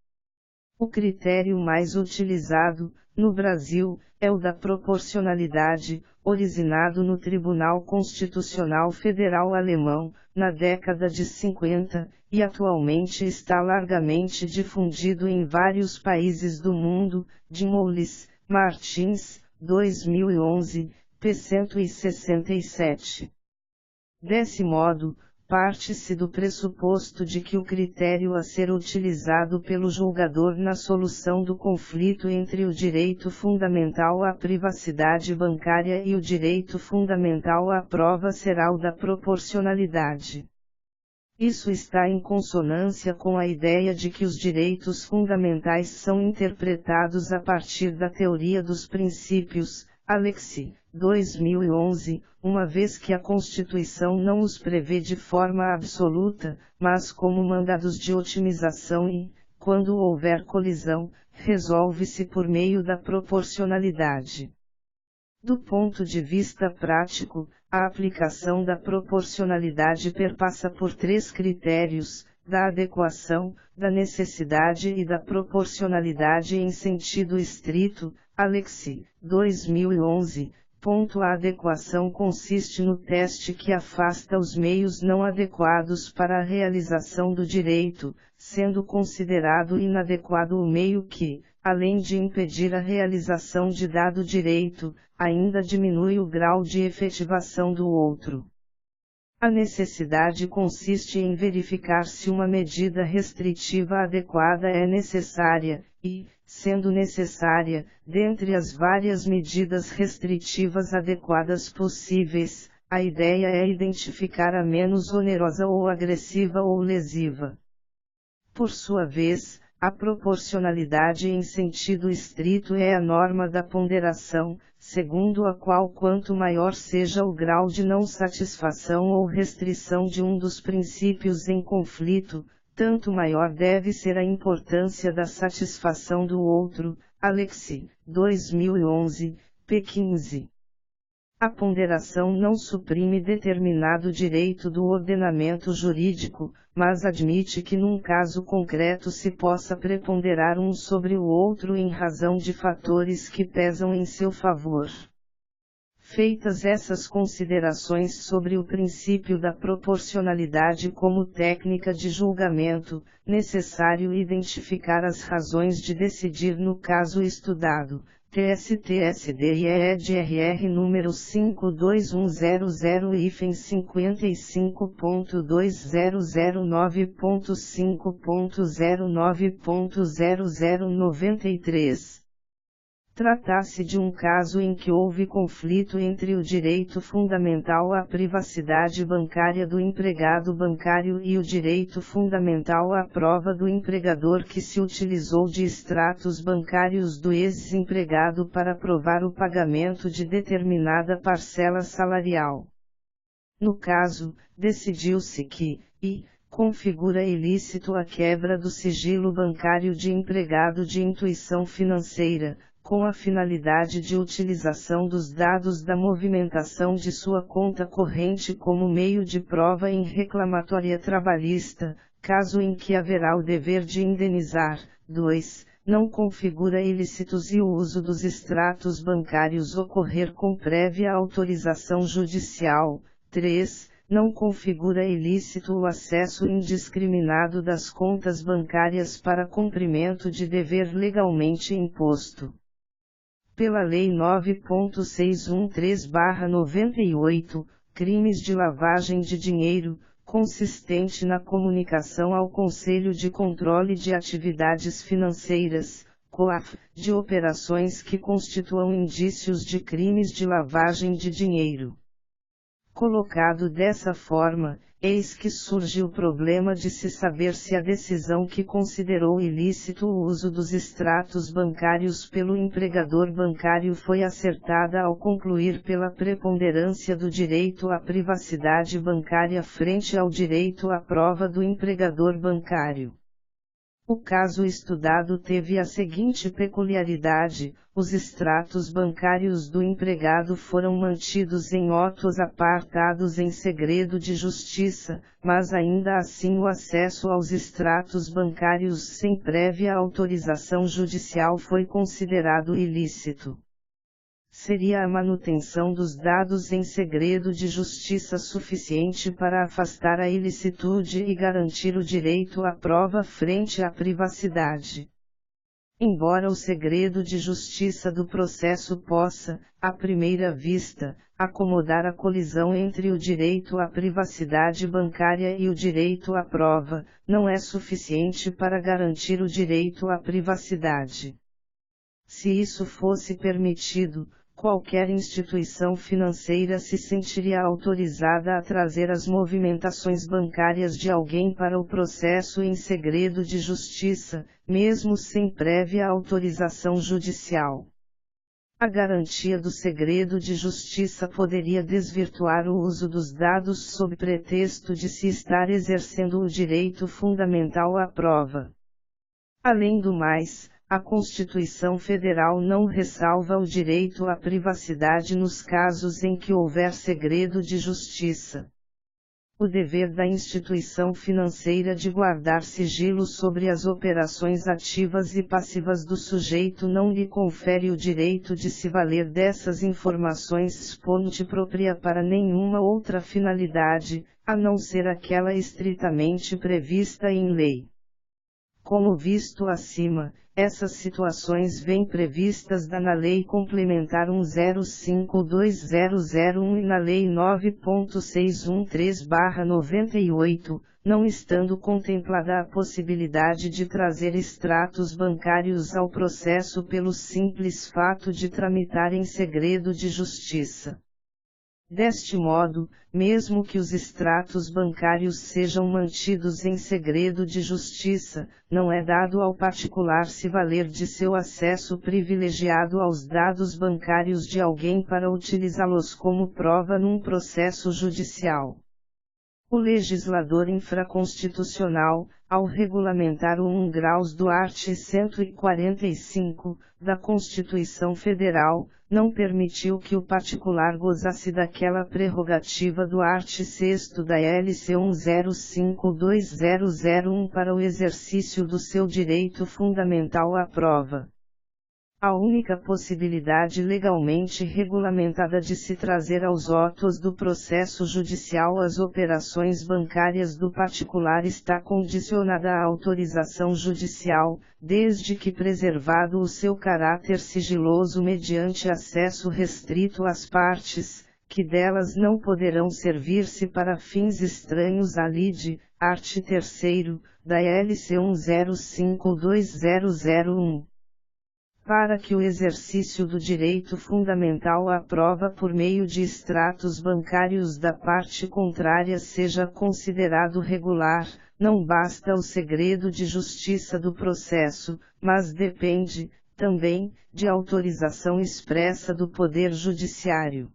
O critério mais utilizado, no Brasil, é o da proporcionalidade, originado no Tribunal Constitucional Federal Alemão, na década de 50, e atualmente está largamente difundido em vários países do mundo, de Moles, Martins, 2011, p. 167. Desse modo, parte-se do pressuposto de que o critério a ser utilizado pelo julgador na solução do conflito entre o direito fundamental à privacidade bancária e o direito fundamental à prova será o da proporcionalidade. Isso está em consonância com a ideia de que os direitos fundamentais são interpretados a partir da teoria dos princípios, Alexi, 2011, uma vez que a Constituição não os prevê de forma absoluta, mas como mandados de otimização e, quando houver colisão, resolve-se por meio da proporcionalidade. Do ponto de vista prático, a aplicação da proporcionalidade perpassa por três critérios: da adequação, da necessidade e da proporcionalidade em sentido estrito, Alexi, 2011. A adequação consiste no teste que afasta os meios não adequados para a realização do direito, sendo considerado inadequado o meio que, além de impedir a realização de dado direito, ainda diminui o grau de efetivação do outro. A necessidade consiste em verificar se uma medida restritiva adequada é necessária, e, sendo necessária, dentre as várias medidas restritivas adequadas possíveis, a ideia é identificar a menos onerosa ou agressiva ou lesiva. Por sua vez, a proporcionalidade em sentido estrito é a norma da ponderação, segundo a qual quanto maior seja o grau de não satisfação ou restrição de um dos princípios em conflito, tanto maior deve ser a importância da satisfação do outro. Alexi, 2011, p. 15. A ponderação não suprime determinado direito do ordenamento jurídico, mas admite que num caso concreto se possa preponderar um sobre o outro em razão de fatores que pesam em seu favor. Feitas essas considerações sobre o princípio da proporcionalidade como técnica de julgamento, necessário identificar as razões de decidir no caso estudado. TST-SDIE-EDRR número 5210055.2009.5.0093. Trata-se de um caso em que houve conflito entre o direito fundamental à privacidade bancária do empregado bancário e o direito fundamental à prova do empregador que se utilizou de extratos bancários do ex-empregado para provar o pagamento de determinada parcela salarial. No caso, decidiu-se que, configura ilícito a quebra do sigilo bancário de empregado de intuição financeira, com a finalidade de utilização dos dados da movimentação de sua conta corrente como meio de prova em reclamatória trabalhista, caso em que haverá o dever de indenizar. 2. Não configura ilícitos e o uso dos extratos bancários ocorrer com prévia autorização judicial. 3. Não configura ilícito o acesso indiscriminado das contas bancárias para cumprimento de dever legalmente imposto pela Lei 9.613/98, crimes de lavagem de dinheiro, consistente na comunicação ao Conselho de Controle de Atividades Financeiras, COAF, de operações que constituam indícios de crimes de lavagem de dinheiro. Colocado dessa forma, eis que surge o problema de se saber se a decisão que considerou ilícito o uso dos extratos bancários pelo empregador bancário foi acertada ao concluir pela preponderância do direito à privacidade bancária frente ao direito à prova do empregador bancário. O caso estudado teve a seguinte peculiaridade: os extratos bancários do empregado foram mantidos em autos apartados em segredo de justiça, mas ainda assim o acesso aos extratos bancários sem prévia autorização judicial foi considerado ilícito. Seria a manutenção dos dados em segredo de justiça suficiente para afastar a ilicitude e garantir o direito à prova frente à privacidade. Embora o segredo de justiça do processo possa, à primeira vista, acomodar a colisão entre o direito à privacidade bancária e o direito à prova, não é suficiente para garantir o direito à privacidade. Se isso fosse permitido, qualquer instituição financeira se sentiria autorizada a trazer as movimentações bancárias de alguém para o processo em segredo de justiça, mesmo sem prévia autorização judicial. A garantia do segredo de justiça poderia desvirtuar o uso dos dados sob pretexto de se estar exercendo o direito fundamental à prova. Além do mais, a Constituição Federal não ressalva o direito à privacidade nos casos em que houver segredo de justiça. O dever da instituição financeira de guardar sigilo sobre as operações ativas e passivas do sujeito não lhe confere o direito de se valer dessas informações sponte propria para nenhuma outra finalidade, a não ser aquela estritamente prevista em lei. Como visto acima, essas situações vêm previstas na Lei Complementar 10520001 e na Lei 9.613/98, não estando contemplada a possibilidade de trazer extratos bancários ao processo pelo simples fato de tramitar em segredo de justiça. Deste modo, mesmo que os extratos bancários sejam mantidos em segredo de justiça, não é dado ao particular se valer de seu acesso privilegiado aos dados bancários de alguém para utilizá-los como prova num processo judicial. O legislador infraconstitucional, ao regulamentar o 1 graus do art. 145, da Constituição Federal, não permitiu que o particular gozasse daquela prerrogativa do art. 6º da LC 10520001 para o exercício do seu direito fundamental à prova. A única possibilidade legalmente regulamentada de se trazer aos autos do processo judicial as operações bancárias do particular está condicionada à autorização judicial, desde que preservado o seu caráter sigiloso mediante acesso restrito às partes, que delas não poderão servir-se para fins estranhos à lide, art. 3º, da LC 10520001. Para que o exercício do direito fundamental à prova por meio de extratos bancários da parte contrária seja considerado regular, não basta o segredo de justiça do processo, mas depende, também, de autorização expressa do Poder Judiciário.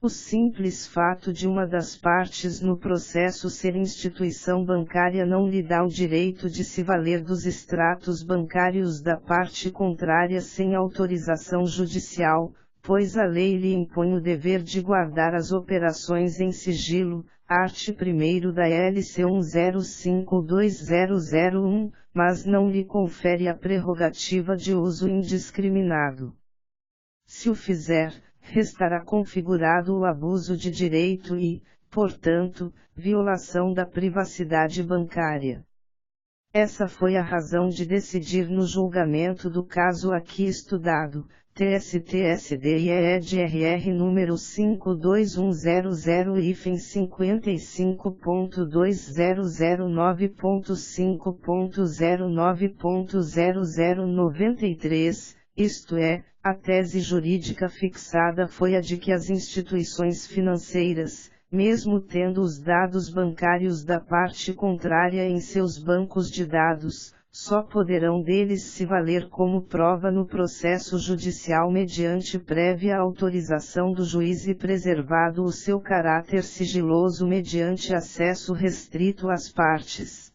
O simples fato de uma das partes no processo ser instituição bancária não lhe dá o direito de se valer dos extratos bancários da parte contrária sem autorização judicial, pois a lei lhe impõe o dever de guardar as operações em sigilo, art. 1º da LC 10520001, mas não lhe confere a prerrogativa de uso indiscriminado. Se o fizer, restará configurado o abuso de direito e, portanto, violação da privacidade bancária. Essa foi a razão de decidir no julgamento do caso aqui estudado, TST-SDIE-DRR número 5210055.2009.5.09.0093, isto é, a tese jurídica fixada foi a de que as instituições financeiras, mesmo tendo os dados bancários da parte contrária em seus bancos de dados, só poderão deles se valer como prova no processo judicial mediante prévia autorização do juiz e preservado o seu caráter sigiloso mediante acesso restrito às partes.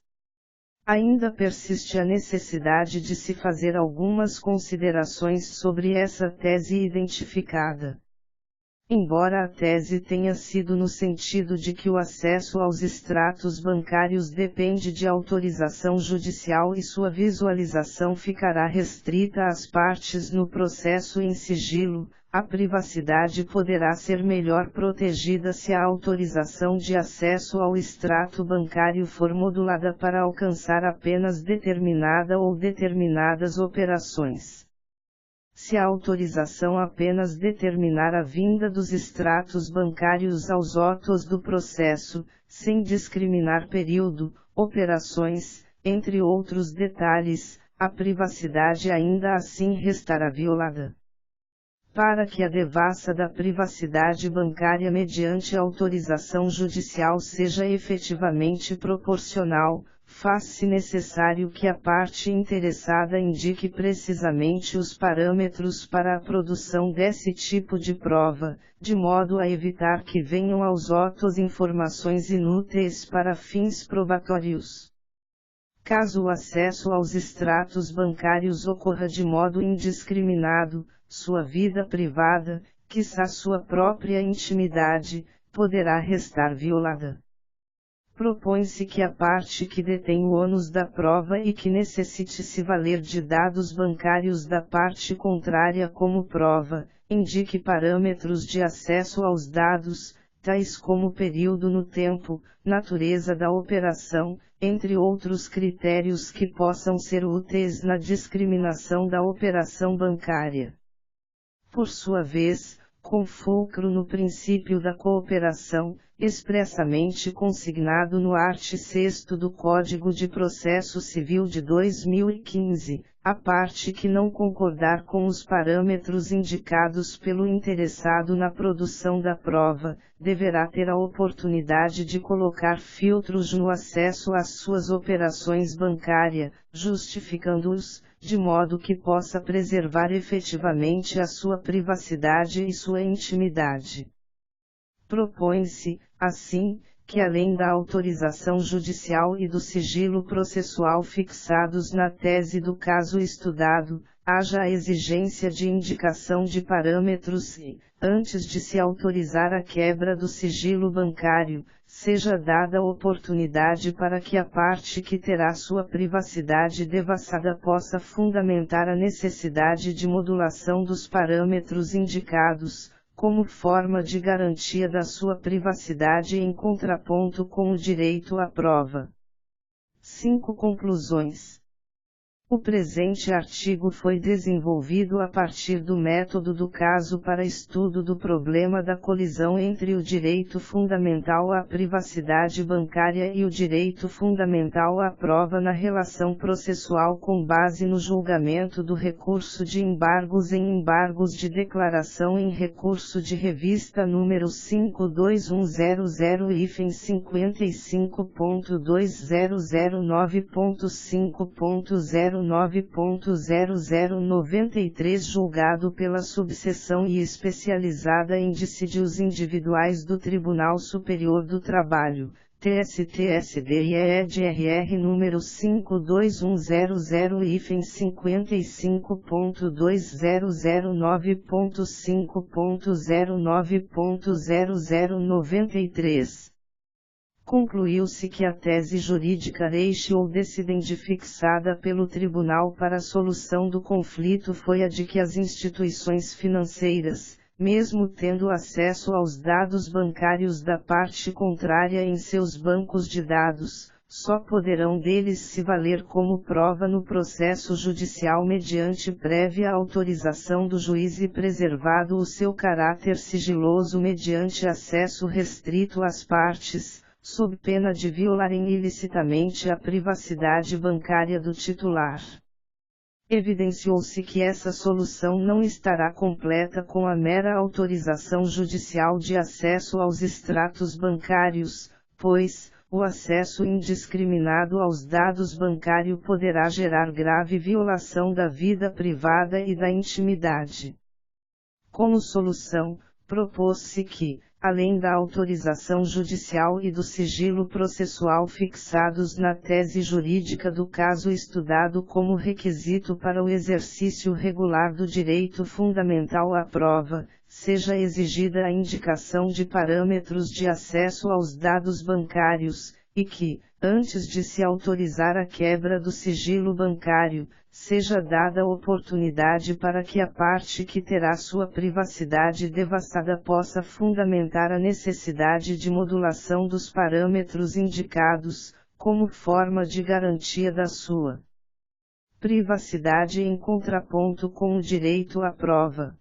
Ainda persiste a necessidade de se fazer algumas considerações sobre essa tese identificada. Embora a tese tenha sido no sentido de que o acesso aos extratos bancários depende de autorização judicial e sua visualização ficará restrita às partes no processo em sigilo, a privacidade poderá ser melhor protegida se a autorização de acesso ao extrato bancário for modulada para alcançar apenas determinada ou determinadas operações. Se a autorização apenas determinar a vinda dos extratos bancários aos autos do processo, sem discriminar período, operações, entre outros detalhes, a privacidade ainda assim restará violada. Para que a devassa da privacidade bancária mediante autorização judicial seja efetivamente proporcional, faz-se necessário que a parte interessada indique precisamente os parâmetros para a produção desse tipo de prova, de modo a evitar que venham aos autos informações inúteis para fins probatórios. Caso o acesso aos extratos bancários ocorra de modo indiscriminado, sua vida privada, quiçá sua própria intimidade, poderá restar violada. Propõe-se que a parte que detém o ônus da prova e que necessite se valer de dados bancários da parte contrária como prova, indique parâmetros de acesso aos dados, tais como período no tempo, natureza da operação, entre outros critérios que possam ser úteis na discriminação da operação bancária. Por sua vez, com fulcro no princípio da cooperação, expressamente consignado no art. 6º do Código de Processo Civil de 2015, a parte que não concordar com os parâmetros indicados pelo interessado na produção da prova, deverá ter a oportunidade de colocar filtros no acesso às suas operações bancárias, justificando-os, de modo que possa preservar efetivamente a sua privacidade e sua intimidade. Propõe-se, assim, que além da autorização judicial e do sigilo processual fixados na tese do caso estudado, haja a exigência de indicação de parâmetros e, antes de se autorizar a quebra do sigilo bancário, seja dada a oportunidade para que a parte que terá sua privacidade devassada possa fundamentar a necessidade de modulação dos parâmetros indicados, como forma de garantia da sua privacidade em contraponto com o direito à prova. 5 Conclusões. O presente artigo foi desenvolvido a partir do método do caso para estudo do problema da colisão entre o direito fundamental à privacidade bancária e o direito fundamental à prova na relação processual com base no julgamento do recurso de embargos em embargos de declaração em recurso de revista número 52100-55.2009.5.0093 julgado pela subseção e especializada em dissídios individuais do Tribunal Superior do Trabalho, TST-SD-IE-DRR número 52100-55.2009.5.0093. Concluiu-se que a tese jurídica ratio decidendi fixada pelo Tribunal para a solução do conflito foi a de que as instituições financeiras, mesmo tendo acesso aos dados bancários da parte contrária em seus bancos de dados, só poderão deles se valer como prova no processo judicial mediante prévia autorização do juiz e preservado o seu caráter sigiloso mediante acesso restrito às partes, sob pena de violarem ilicitamente a privacidade bancária do titular. Evidenciou-se que essa solução não estará completa com a mera autorização judicial de acesso aos extratos bancários, pois, o acesso indiscriminado aos dados bancários poderá gerar grave violação da vida privada e da intimidade. Como solução, propôs-se que, além da autorização judicial e do sigilo processual fixados na tese jurídica do caso estudado como requisito para o exercício regular do direito fundamental à prova, seja exigida a indicação de parâmetros de acesso aos dados bancários, e que, antes de se autorizar a quebra do sigilo bancário, seja dada a oportunidade para que a parte que terá sua privacidade devassada possa fundamentar a necessidade de modulação dos parâmetros indicados, como forma de garantia da sua privacidade em contraponto com o direito à prova.